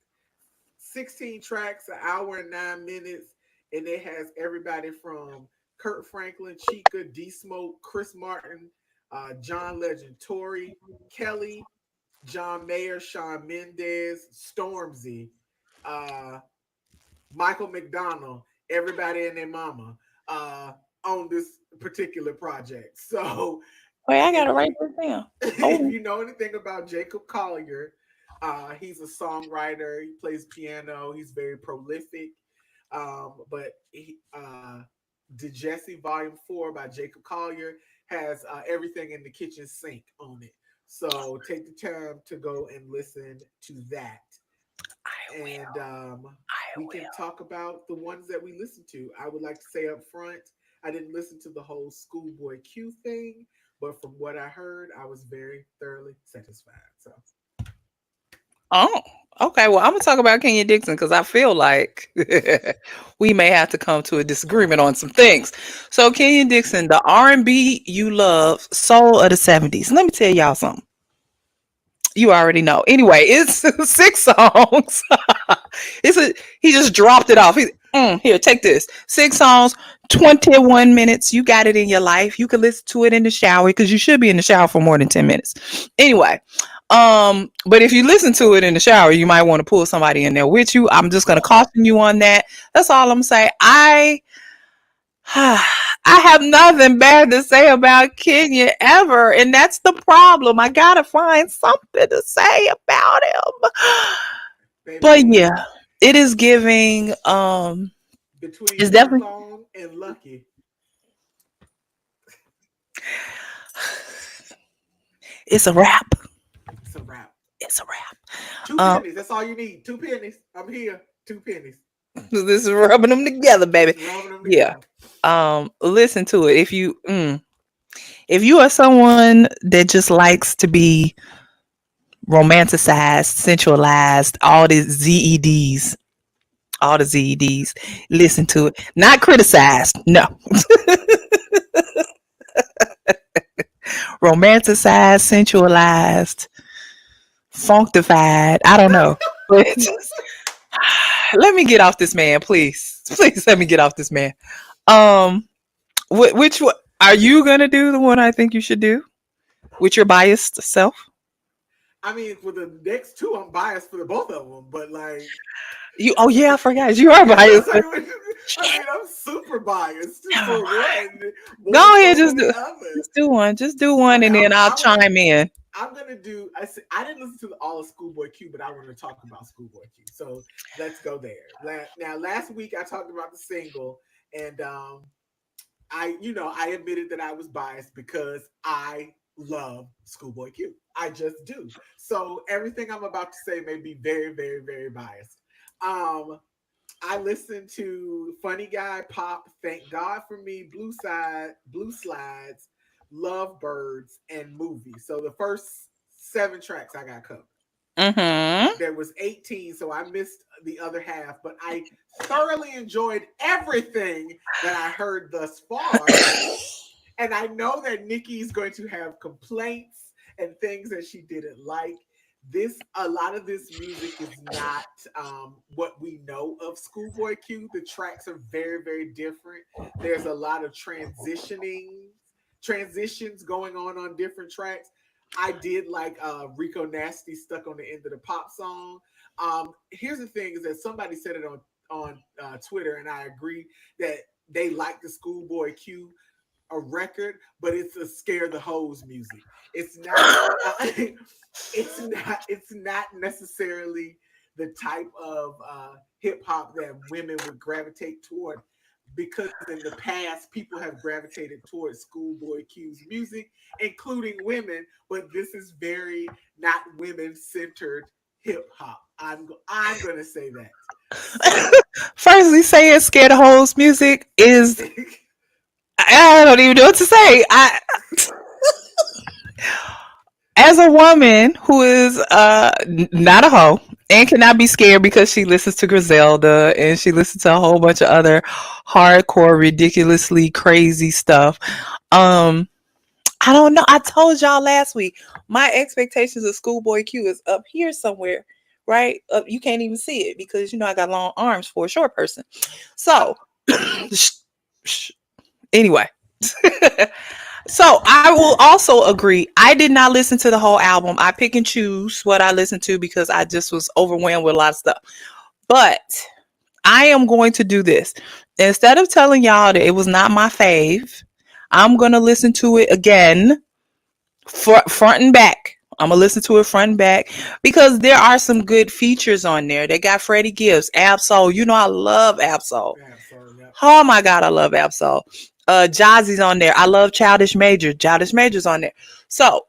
16 tracks, an hour and 9 minutes, and it has everybody from Kurt Franklin, Chica, D Smoke, Chris Martin, John Legend, Tori, Kelly, John Mayer, Sean Mendez, Stormzy, uh, Michael McDonald, everybody and their mama on this particular project. So Wait, I if gotta write you this down. if Oh, you know anything about Jacob Collier, he's a songwriter. He plays piano. He's very prolific. But the Jesse Volume 4 by Jacob Collier has everything in the kitchen sink on it. So take the time to go and listen to that. I And will. I we can will. talk about the ones that we listened to. I would like to say up front, I didn't listen to the whole Schoolboy Q thing, but from what I heard, I was very thoroughly satisfied. So Oh. Okay, well, I'm gonna talk about Kenya Dixon because I feel like we may have to come to a disagreement on some things. So, Kenya Dixon, the R&B you love, soul of the '70s. Let me tell y'all something. You already know. Anyway, it's 6 songs. He just dropped it off. Here, take this. 6 songs, 21 minutes. You got it in your life. You can listen to it in the shower because you should be in the shower for more than 10 minutes. Anyway, but if you listen to it in the shower, you might want to pull somebody in there with you. I'm just gonna caution you on that. That's all I'm saying. I have nothing bad to say about Kenya ever, and that's the problem. I gotta find something to say about him. But Baby, yeah, it is giving. between It's Too definitely. Long and Lucky, It's a wrap. it's a wrap. It's a wrap. Two Um, pennies. That's all you need. 2 pennies. I'm here. 2 pennies. this is rubbing them together, baby. Just rubbing them Yeah. together. Listen to it. If you are someone that just likes to be romanticized, sensualized, all the ZEDs, listen to it. Not criticized. No. Romanticized, sensualized, functified. I don't know. But just, let me get off this man, please. Please let me get off this man. Um, which one are you gonna do? The one I think you should do with your biased self. I mean, for the next two, I'm biased for the both of them, but like, You. Oh yeah, I forgot. You are yeah, biased. I mean, I'm super biased for one more Go ahead, so than the other. just do one. Just do one, Okay, and then I'll chime in. I'm gonna do. I didn't listen to all of Schoolboy Q, but I want to talk about Schoolboy Q. So let's go there. Now, last week I talked about the single, and I admitted that I was biased because I love Schoolboy Q. I just do. So everything I'm about to say may be very, very, very biased. Um, I listened to Funny Guy, Pop, Thank God for Me, Blue Slides, Lovebirds, and Movie. So the first 7 tracks I got covered. Mm-hmm. There was 18, so I missed the other half, but I thoroughly enjoyed everything that I heard thus far. And I know that Nikki's going to have complaints and things that she didn't like. A lot of this music is not what we know of Schoolboy Q. The tracks are very, very different. There's a lot of transitions going on different tracks. I did like Rico Nasty stuck on the end of the pop song. Here's the thing: is that somebody said it on Twitter, and I agree that they like the Schoolboy Q a record, but it's a scare the hose music. It's not. It's not necessarily the type of hip hop that women would gravitate toward, because in the past people have gravitated towards Schoolboy Q's music, including women. But this is very not women centered hip hop. I'm gonna say that. So Firstly, saying scared of hoes music is I don't even know what to say. As a woman who is not a hoe and cannot be scared because she listens to Griselda and she listens to a whole bunch of other hardcore, ridiculously crazy stuff. Um, I don't know. I told y'all last week my expectations of Schoolboy Q is up here somewhere, right? You can't even see it because I got long arms for a short person. So, anyway. So I will also agree. I did not listen to the whole album. I pick and choose what I listen to because I just was overwhelmed with a lot of stuff. But I am going to do this. Instead of telling y'all that it was not my fave, I'm going to listen to it again, front and back. I'm gonna listen to it front and back because there are some good features on there. They got Freddie Gibbs, Absol. I love Absol. yeah. Oh my God, I love Absol. Jazzy's on there. I love Childish Major. Childish Major's on there. So,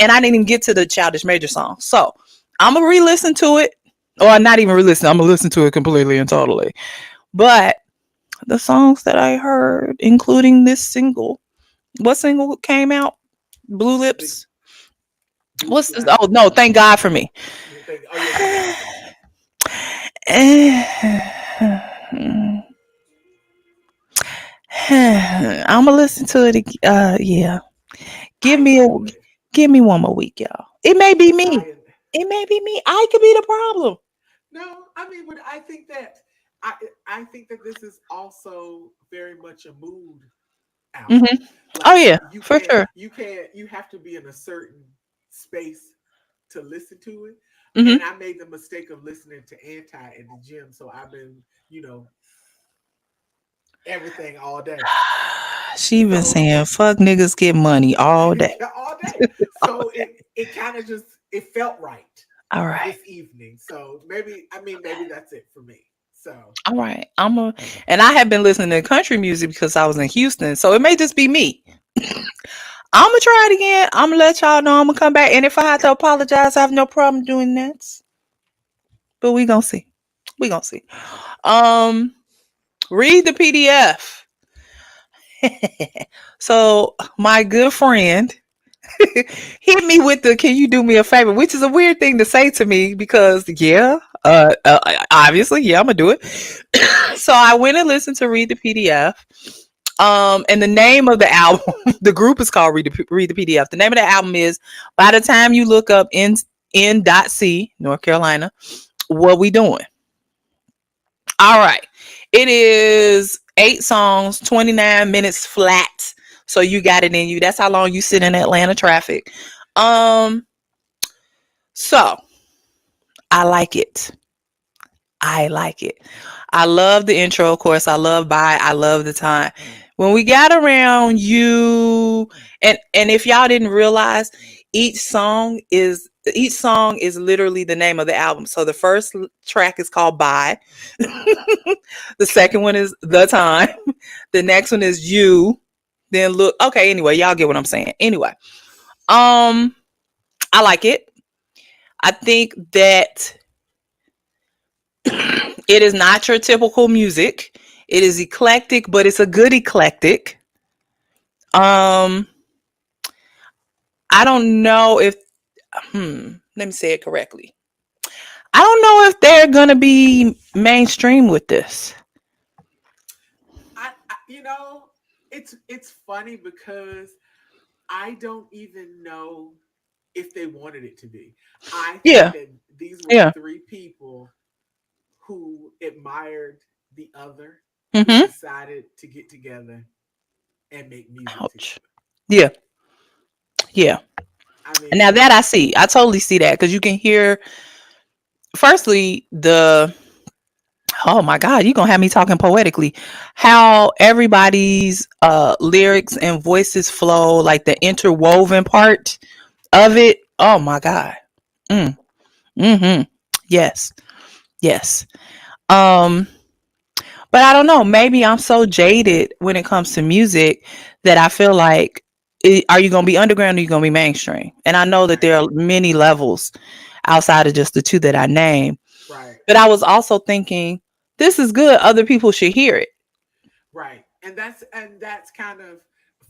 and I didn't even get to the Childish Major song. So, I'm gonna re-listen to it, or not even re-listen. I'm gonna listen to it completely and totally. But the songs that I heard, including this single, what single came out? Blue The Lips. Blue What's this? Slide. Oh no, Thank God for Me. Oh yeah, Thank God for Me. I'm gonna listen to it. Yeah. Give I me a would. give me one more week, y'all. It may be me. Messiah. It may be me. I could be the problem. No, I mean, but I I think that this is also very much a mood album. Hmm. Oh Like yeah, for sure. you have to be in a certain space to listen to it. And Hmm. I made the mistake of listening to Anti at the gym, so I've been, everything all day. She been So saying fuck niggas get money all day. all day. So it kind of just it felt right All right. this evening. So maybe that's it for me. So All right. And I have been listening to country music because I was in Houston. So it may just be me. I'm gonna try it again. I'm gonna let y'all know I'm gonna come back. And if I have to apologize, I have no problem doing that. But we gonna see. We gonna see. Um, read the PDF. So my good friend hit me with the "Can you do me a favor?" which is a weird thing to say to me because yeah, obviously yeah, I'm gonna do it. So I went and listened to Read the PDF. And the name of the album, the group is called Read the PDF. The name of the album is By the Time You Look Up in North Carolina, What We Doing. All right. It is 8 songs, 29 minutes flat. So you got it in you. That's how long you sit in Atlanta traffic. Um, so I like it. I like it. I love the intro, of course. I love Bye. I love the time. When we got around you and if y'all didn't realize, each song is literally the name of the album. So the first track is called Bye. The second one is The Time. The next one is You. Then look, okay, anyway, y'all get what I'm saying. Anyway, um I like it. I think that it is not your typical music. It is eclectic, but it's a good eclectic. Um, I don't know if let me say it correctly. I don't know if they're gonna be mainstream with this. I it's funny because I don't even know if they wanted it to be. I think Yeah, that these were yeah. three people who admired the other, who Mm-hmm. decided to get together and make music Ouch. together. Yeah, yeah. I And now mean, that I see, I totally see that because you can hear. Firstly, the oh my God, you're gonna have me talking poetically. How everybody's lyrics and voices flow, like the interwoven part of it. Oh my God. Mm, mm-hmm. Yes. Yes. Um, but I don't know. Maybe I'm so jaded when it comes to music that I feel like are you gonna be underground or are you gonna be mainstream? And I know that right, there are many levels outside of just the two that I named. right, But I was also thinking, this is good. Other people should hear it. right. And that's kind of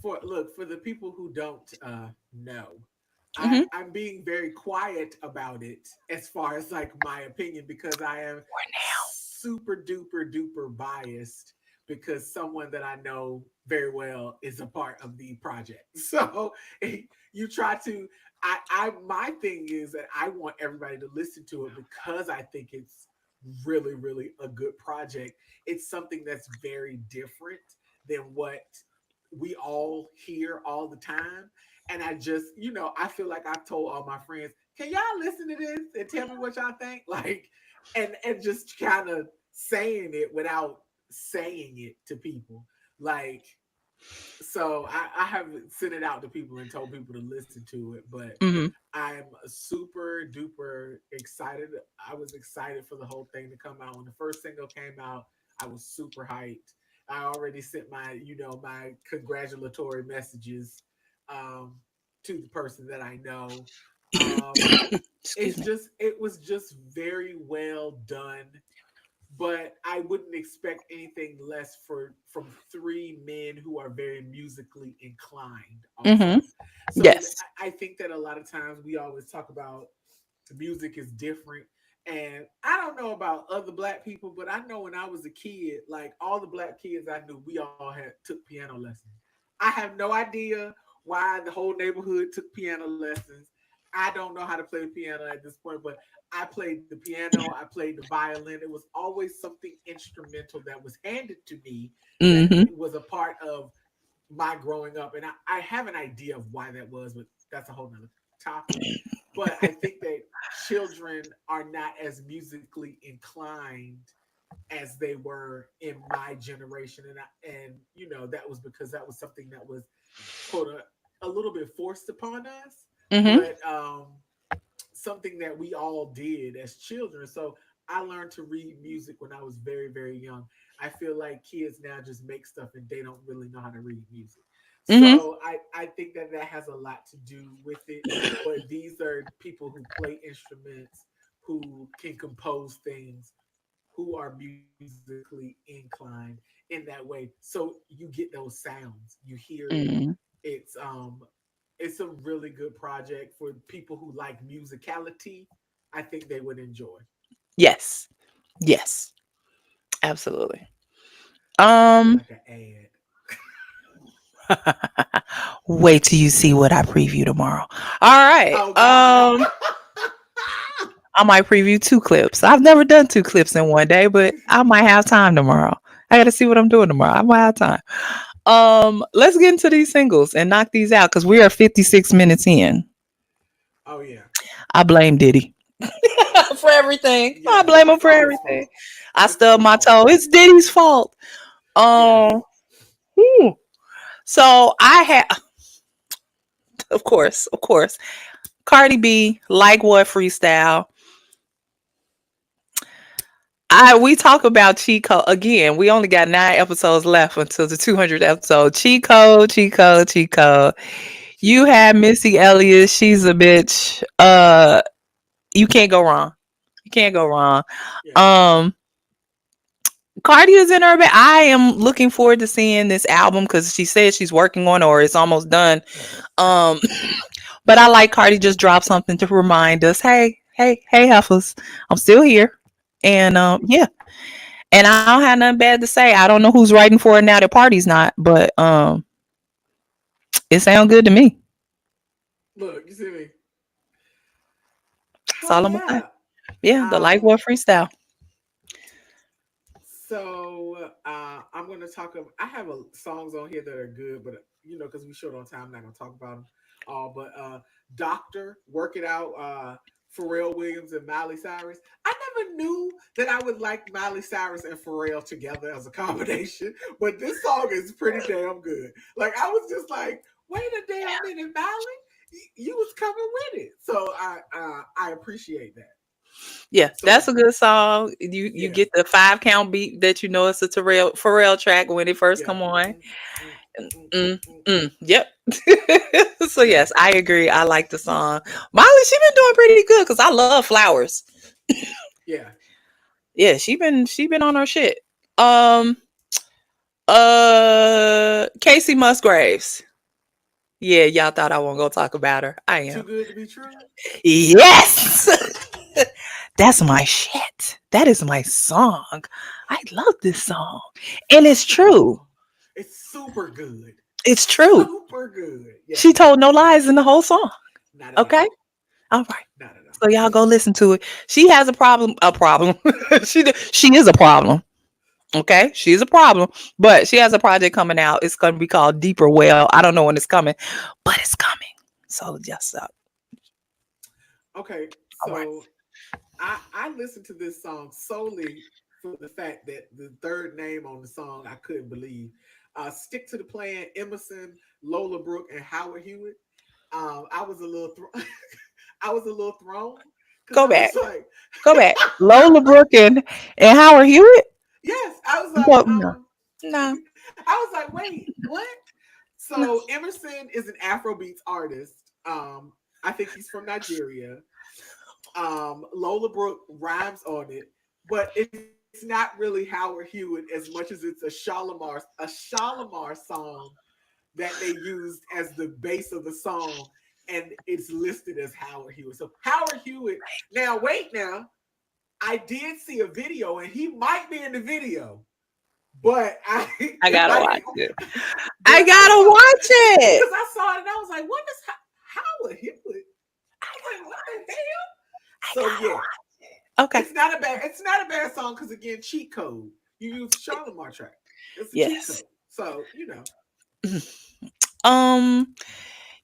for the people who don't know. Hmm. I'm being very quiet about it as far as like my opinion because I am For now. super duper duper biased because someone that I know very well is a part of the project. So you try to I my thing is that I want everybody to listen to it because I think it's really a good project. It's something that's very different than what we all hear all the time. And I just, I feel like I've told all my friends, can y'all listen to this and tell me what y'all think? Like, and just kind of saying it without saying it to people. Like, so I haven't sent it out to people and told people to listen to it, but Hmm. I'm super duper excited. I was excited for the whole thing to come out. When the first single came out, I was super hyped. I already sent my congratulatory messages um, to the person that I know. Um, Excuse me. it was just very well done, but I wouldn't expect anything less from three men who are very musically inclined Hmm. also. So Yes. I think that a lot of times we always talk about music is different. And I don't know about other black people, but I know when I was a kid, like all the black kids I knew, we all had took piano lessons. I have no idea why the whole neighborhood took piano lessons. I don't know how to play the piano at this point, but I played the piano, I played the violin. It was always something instrumental that was handed to me that Mm-hmm. was a part of my growing up. And I have an idea of why that was, but that's a whole nother topic. But I think that children are not as musically inclined as they were in my generation. And you know, that was because that was something that was quote a little bit forced upon us, Mm-hmm. but something that we all did as children. So I learned to read music when I was very, very young. I feel like kids now just make stuff and they don't really know how to read music. Mm-hmm. So I think that that has a lot to do with it. But these are people who play instruments, who can compose things, who are musically inclined in that way. So you get those sounds, you hear it. Mm-hmm. It's a really good project for people who like musicality. I think they would enjoy. Yes. Yes. Absolutely. I feel Um, like an ad. wait till you see what I preview tomorrow. All right. Oh God. I might preview two clips. I've never done two clips in one day, but I might have time tomorrow. I got to see what I'm doing tomorrow. I might have time. Let's get into these singles and knock these out because we are 56 minutes in. Oh yeah. I blame Diddy for everything. I Yeah. blame him It's for all his everything. fault. I It's all stubbed his my fault. toe. It's Diddy's fault. Yes. Um, whew. So I had, of course, Cardi B, like what freestyle. We talk about cheat code again. We only got 9 episodes left until the 200th episode. Cheat code, cheat code, cheat code. Cheat You code. had Missy Elliott. She's a bitch. You can't go wrong. You can't go wrong. Yeah. Um, Cardi is in her bed. I am looking forward to seeing this album because she said she's working on it or it's almost done. Um, but I like Cardi just dropped something to remind us, hey, hey, hey, heifers, I'm still here. And yeah, and I don't have nothing bad to say. I don't know who's writing for it now. The party's not, but it sounds good to me. Look, you see me. That's Oh all I'm gonna say. yeah. Yeah, the like Um. what freestyle. So I'm gonna talk. I have songs on here that are good, but you know, because we short on time, I'm not gonna talk about them all. But Doctor, Work It Out, Pharrell Williams and Miley Cyrus. I never knew that I would like Miley Cyrus and Pharrell together as a combination, but this song is pretty damn good. Like I was just like, wait a damn minute, Miley, you was coming with it. So I appreciate that. Yeah, So that's a good song. You yeah, get the 5 count beat that you know it's a Terrell Pharrell track when it first yeah. come on. Mm, mm, mm, Mm, mm. yep. So Yeah, yes, I agree. I like the song. Miley, she been doing pretty good because I love Flowers. yeah. Yeah, she been on her shit. Um, Casey Musgraves. Yeah, y'all thought I wasn't gonna talk about her. I Too am. good to be true. Yes, that's my shit. That is my song. I love this song, and it's true. Oh, it's super good. It's true. Super good. She Yes. told no lies in the whole song. Not at Okay, all. all right. Not at all. So y'all go listen to it. She has a problem. A problem. She is a problem. Okay, she's a problem, but she has a project coming out. It's going to be called Deeper Well. I don't know when it's coming, but it's coming. So just Okay. all right. So I listened to this song solely for the fact that the third name on the song I couldn't believe. Stick to the Plan, Emerson, Lola Brooke, and Howard Hewitt. I was a little I was a little thrown because Go I back. was like, Go back. Lola Brooke and Howard Hewitt. yes, I was No, like, no, no. I was like, wait, what? So Emerson is an Afrobeats artist. I think he's from Nigeria. Lola Brooke rhymes on it, but it's not really Howard Hewitt as much as it's a Shalimar song that they used as the base of the song, and it's listed as Howard Hewitt. So Howard Hewitt. Now wait, now I did see a video, and he might be in the video, but I, I gotta I watch it. but I I gotta saw watch it. because I saw it and I was like, what is Howard Hewlett? I was like, what the hell? I So gotta yeah, watch it. Okay. it's not a bad song because again, cheat code. You use Charlemagne track. It's a cheat Yes. code. So you know. Um,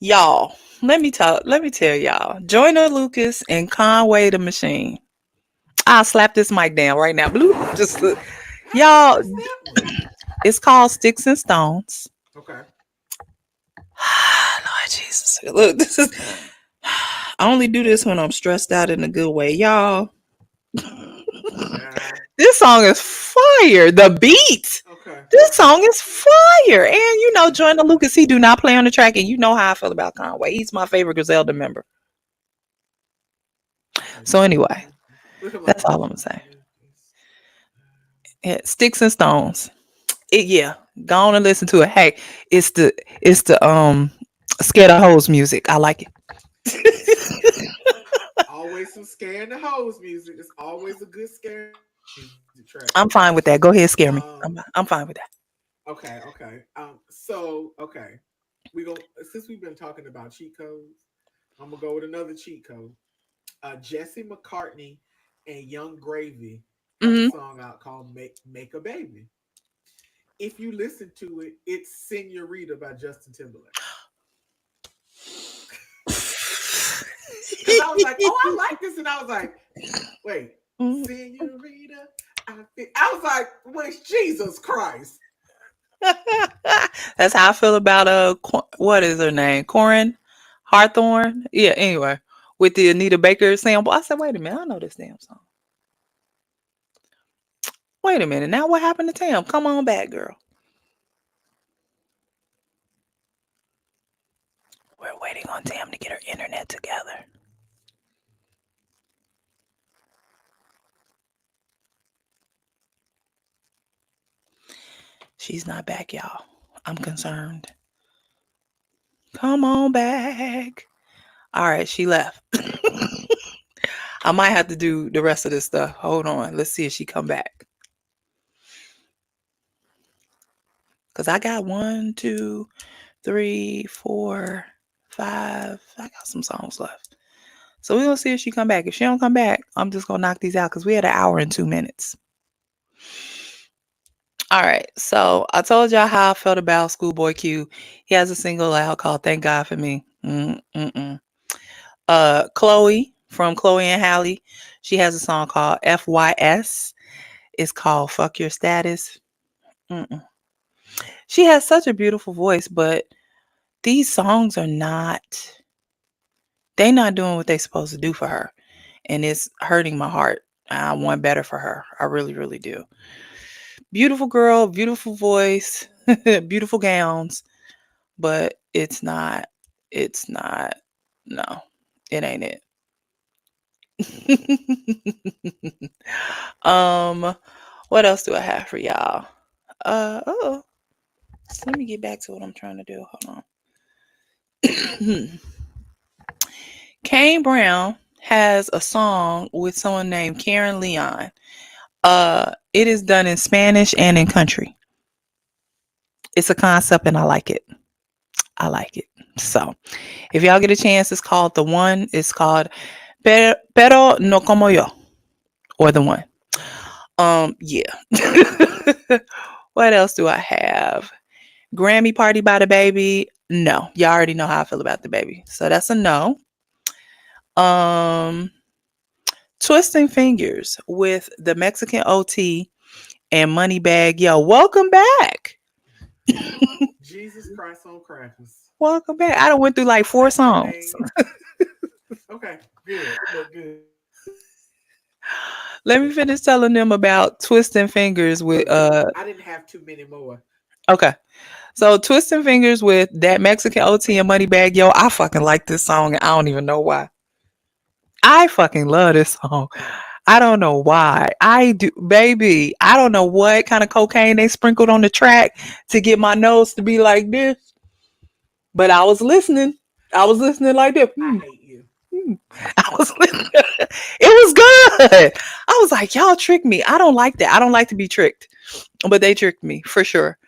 y'all, let me tell y'all. Joyner Lucas and Conway the Machine. I'll slap this mic down right now. Blue. Just How long y'all, is that one? it's called Sticks and Stones. Okay. Lord Jesus. Look, this is I only do this when I'm stressed out in a good way. Y'all, Yeah. this song is fire. The beat. Okay. This Okay. song is fire. And you know, Joyner Lucas, he do not play on the track. And you know how I feel about Conway. He's my favorite Griselda member. So anyway, Look at that's like all I'm gonna say. Yeah, Sticks and Stones. Yeah, go on and listen to it. Hey, it's the Scared of Hoes music. I like it. always some scaring the hose music. It's always a good scaring the hose music track. I'm fine with that. Go ahead, scare me. Um. I'm fine with that. Okay. Okay. So okay, we go since we've been talking about cheat codes. I'm gonna go with another cheat code. Jesse McCartney and Young Gravy have a Hmm. song out called "Make a Baby." If you listen to it, it's "Senorita" by Justin Timberlake. Because I was like, oh, I like this, and I was like, wait, Senorita. I was like, wait, Jesus Christ. That's how I feel about what is her name? Corin Hawthorne. Yeah. Anyway, with the Anita Baker sample, I said, wait a minute, I know this damn song. Wait a minute, now what happened to Tam? Come on back, girl. We're waiting on Tam to get her internet together. She's not back, y'all. I'm concerned. Come on back. All right, she left. I might have to do the rest of this stuff. Hold on. Let's see if she come back. Cause I got 1, 2, 3, 4, 5. I got some songs left. So we're gonna see if she come back. If she don't come back, I'm just gonna knock these out because we had an hour and 2 minutes. All right. So I told y'all how I felt about Schoolboy Q. He has a single out called "Thank God for Me." Mm-mm. Chloe from Chloe and Halle, she has a song called FYS. It's called "Fuck Your Status." Mm-mm. She has such a beautiful voice, but these songs are not. They not doing what they supposed to do for her, and it's hurting my heart. I want better for her. I really, really do. Beautiful girl, beautiful voice, beautiful gowns, but it's not. It's not. No, it ain't it. um, what else do I have for y'all? Oh, let me get back to what I'm trying to do. Hold on. Kane Brown has a song with someone named Karen Leon. It is done in Spanish and in country. It's a concept and I like it. I like it. So if y'all get a chance, it's called The One. It's called Pero no como yo. Or The One. Yeah. What else do I have? Grammy Party by the Baby. No. Y'all already know how I feel about the baby. So that's a no. Um Twisting Fingers with the Mexican OT and Moneybag Yo. Welcome back. Jesus Christ on crackers. Welcome back. I done went through like 4 I songs. mean, okay, good. Look good. Let me finish telling them about Twisting Fingers with I didn't have too many more. okay. So Twisting Fingers with that Mexican OT and Moneybag Yo. I fucking like this song and I don't even know why. I fucking love this song. I don't know why. I do, baby. I don't know what kind of cocaine they sprinkled on the track to get my nose to be like this, but I was listening. I was listening like this. I hate you. I was it was good. I was like, y'all tricked me. I don't like that. I don't like to be tricked. But they tricked me for sure.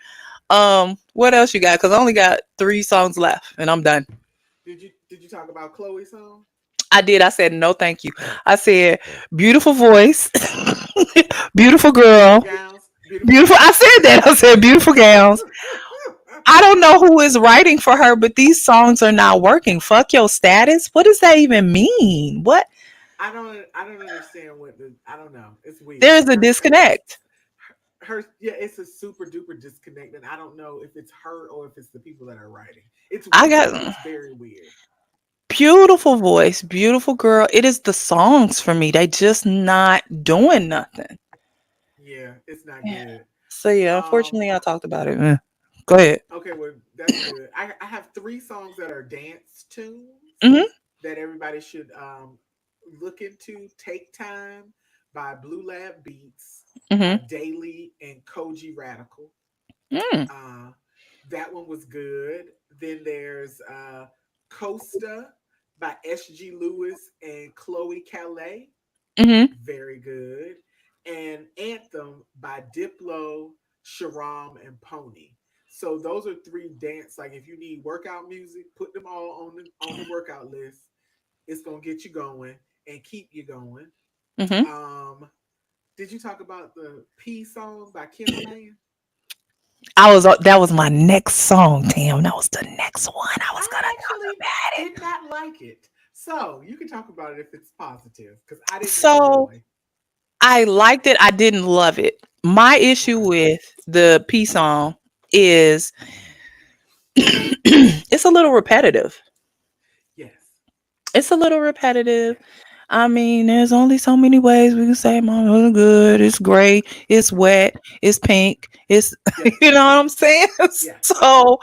What else you got? Because I only got 3 songs left and I'm done. Did you talk about Chloe's song? I did. I said no thank you. I said beautiful voice, beautiful Beautiful girl, gowns, beautiful beautiful. I gowns. said that. I said beautiful gowns. I don't know who is writing for her, but these songs are not working. Fuck your status. What does that even mean? What? I don't understand I don't know. It's weird. There's a It's disconnect. yeah, it's a super duper disconnect, and I don't know if it's her or if it's the people that are writing. It's I weird. got It's very weird. beautiful voice, beautiful girl. It is the songs for me. They just not doing nothing. Yeah, it's not Yeah. good. So yeah, Um, unfortunately I talked about it. Go ahead. okay, well that's good. I have three songs that are dance tunes Mhm. that everybody should look into. Take Time by Blue Lab Beats, Mhm. Daily and Koji Radical. Mm. Uh, that one was good. Then there's Costa by SG Lewis and Chloe Calais. Mhm. Very good. And Anthem by Diplo, Sharam, and Pony. So those are three dance. Like if you need workout music, put them all on the workout list. It's gonna get you going and keep you going. Mhm. Um, did you talk about the P song by Kim Man? I was that was my next song, Tam. That was the next one I was gonna I talk actually about it. did not like it. So you can talk about it if it's positive, because I didn't So enjoy. I liked it. I didn't love it. My issue Okay. with the P song is it's a little repetitive. Yes. It's a little repetitive. Yes. I mean, there's only so many ways we can say my mother good. It's gray. It's wet. It's pink. It's Yes. you know what I'm saying. Yes. So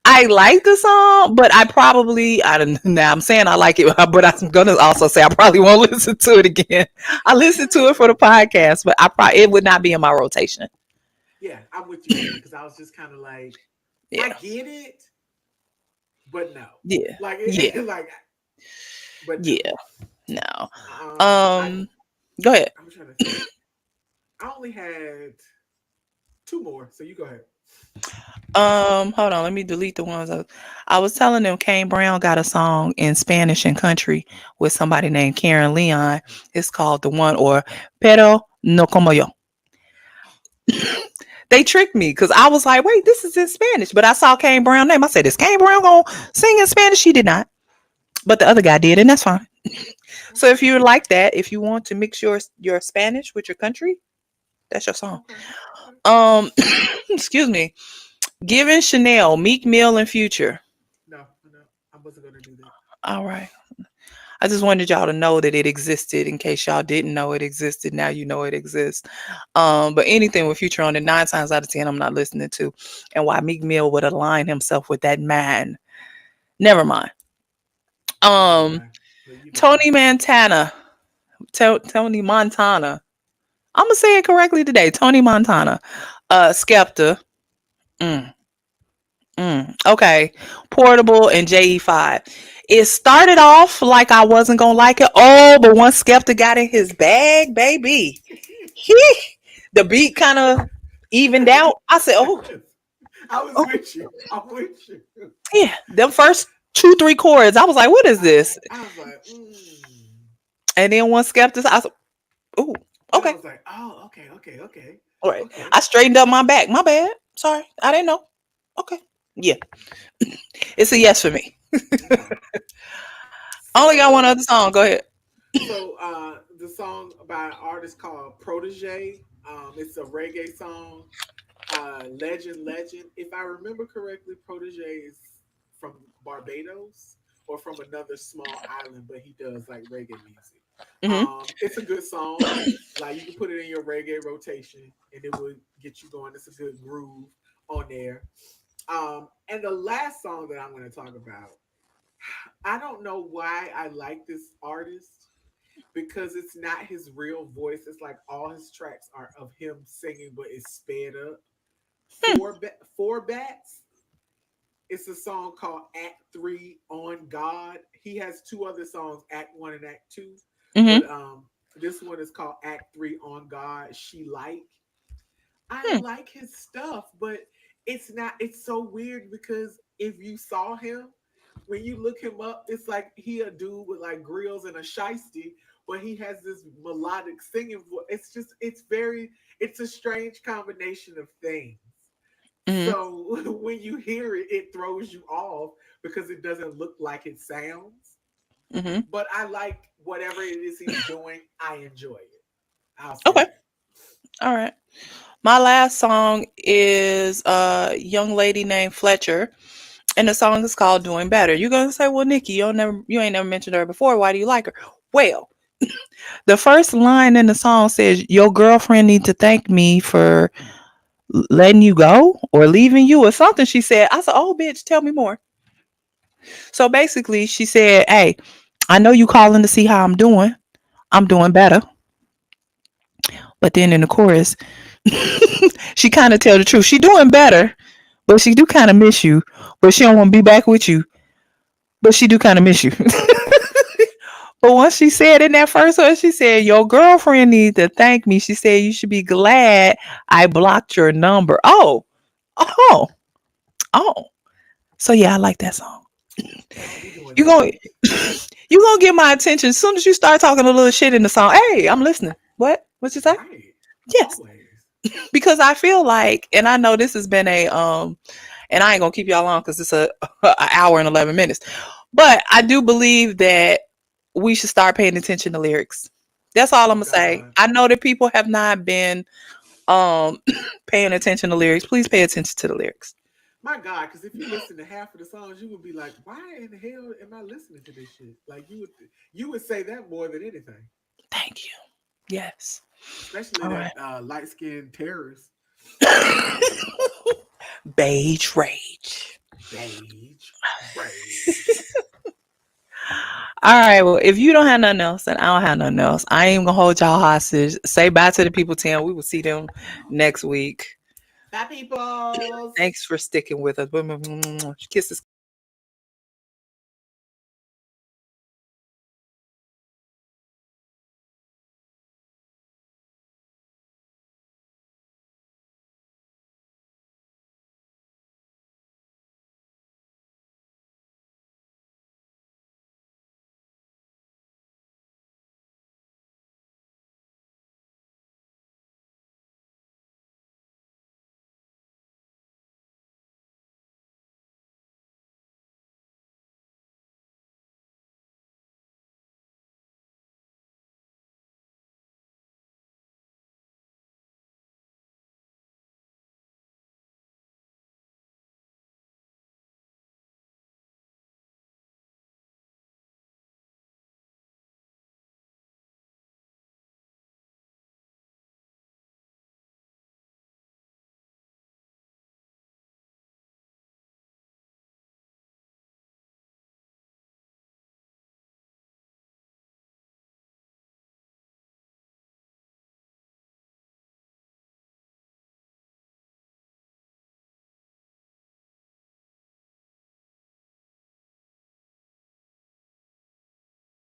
I like the song, but I probably I don't. Now I'm saying I like it, but I'm gonna also say I probably won't listen to it again. I listened to it for the podcast, but I probably it would not be in my rotation. Yeah, I'm with you on that because I was just kind of like, I Yeah, get it, but no, yeah, like, yeah, like, but no. yeah. No. I Go ahead. I'm trying to think. I only had two more, so you go ahead. Hold on, let me delete the ones I was telling them Kane Brown got a song in Spanish and country with somebody named Karen Leon. It's called The One or Pero no como yo. They tricked me because I was like, wait, this is in Spanish. But I saw Kane Brown name. I said, is Kane Brown gonna sing in Spanish? She did not. But the other guy did, and that's fine. So if Okay, you like that, if you want to mix your Spanish with your country, that's your song. okay, okay. Um excuse me. Given Chanel, Meek Mill and Future. No, no, I wasn't gonna do that. All right. I just wanted y'all to know that it existed in case y'all didn't know it existed. Now you know it exists. But anything with Future on it, 9 times out of 10, I'm not listening to. And why Meek Mill would align himself with that man. Never mind. Um, Okay, but you got it. Tony Montana. Tony Montana. I'm gonna say it correctly today. Tony Montana. Skepta. Mm, okay. Portable and JE5. It started off like I wasn't gonna like it. Oh, but once Skepta got in his bag, baby, he the beat kind of evened out. I said, oh, I was oh, with you. I'm with you. yeah. Them first 2, 3 chords, I was like, what is this? I was like, And then once Skepta, I was, oh, then I okay, was like, oh, okay, okay, okay, all right. okay. I straightened up my back. My bad. Sorry, I didn't know. Okay, yeah, it's a yes for me. Okay. I only got one So other song. Go ahead. the song by an artist called Protege. It's a reggae song. Legend. If I remember correctly, Protege is from Barbados or from another small island, but he does like reggae music. Hmm. It's a good song. Like you can put it in your reggae rotation and it would get you going. It's a good groove on there. And the last song that I'm going to talk about, I don't know why I like this artist because it's not his real voice. It's like all his tracks are of him singing, but it's sped up. Four bats. It's a song called Act Three on God. He has two other songs, Act One and Act Two, Mm-hmm. but this one is called Act Three on God. She like. I Hmm. like his stuff, but it's not. It's so weird because if you saw him, when you look him up, it's like he a dude with like grills and a shiesty, but he has this melodic singing voice. It's just, it's very, it's a strange combination of things. Mm-hmm. So when you hear it, it throws you off because it doesn't look like it sounds. Mm-hmm. But I like whatever it is he's doing. I enjoy it. I'll say Okay. that. All right. My last song is a young lady named Fletcher, and the song is called "Doing Better." You're gonna say, "Well, Nikki, you ain't never mentioned her before. Why do you like her?" Well, the first line in the song says, "Your girlfriend need to thank me for letting you go or leaving you or something." She said. I said, "Oh, bitch, tell me more." So basically, she said, "Hey, I know you calling to see how I'm doing. I'm doing better." But then in the chorus, she kind of tell the truth. She doing better, but she do kind of miss you. But she don't want to be back with you. But she do kind of miss you. But once she said in that first one, she said, "Your girlfriend needs to thank me." She said, "You should be glad I blocked your number." Oh, oh, oh. So yeah, I like that song. Y'all be doing You that. going you gonna get my attention as soon as you start talking a little shit in the song. Hey, I'm listening. What? What you say? Right. Yes, Always. because I feel like, and I know this has been a and I ain't gonna keep y'all long because it's a hour and 11 minutes. But I do believe that we should start paying attention to lyrics. That's all I'm Oh gonna say. God. I know that people have not been um paying attention to lyrics. Please pay attention to the lyrics. My God, because if you listen to half of the songs, you would be like, "Why in the hell am I listening to this shit?" Like you would say that more than anything, Thank you. Yes. especially All that right. light skinned terrorist. Beige rage. Beige rage. All right. Well, if you don't have nothing else, then I don't have nothing else. I ain't even gonna hold y'all hostage. Say bye to the people, Tim. We will see them next week. Bye, peoples. Thanks for sticking with us. Kisses.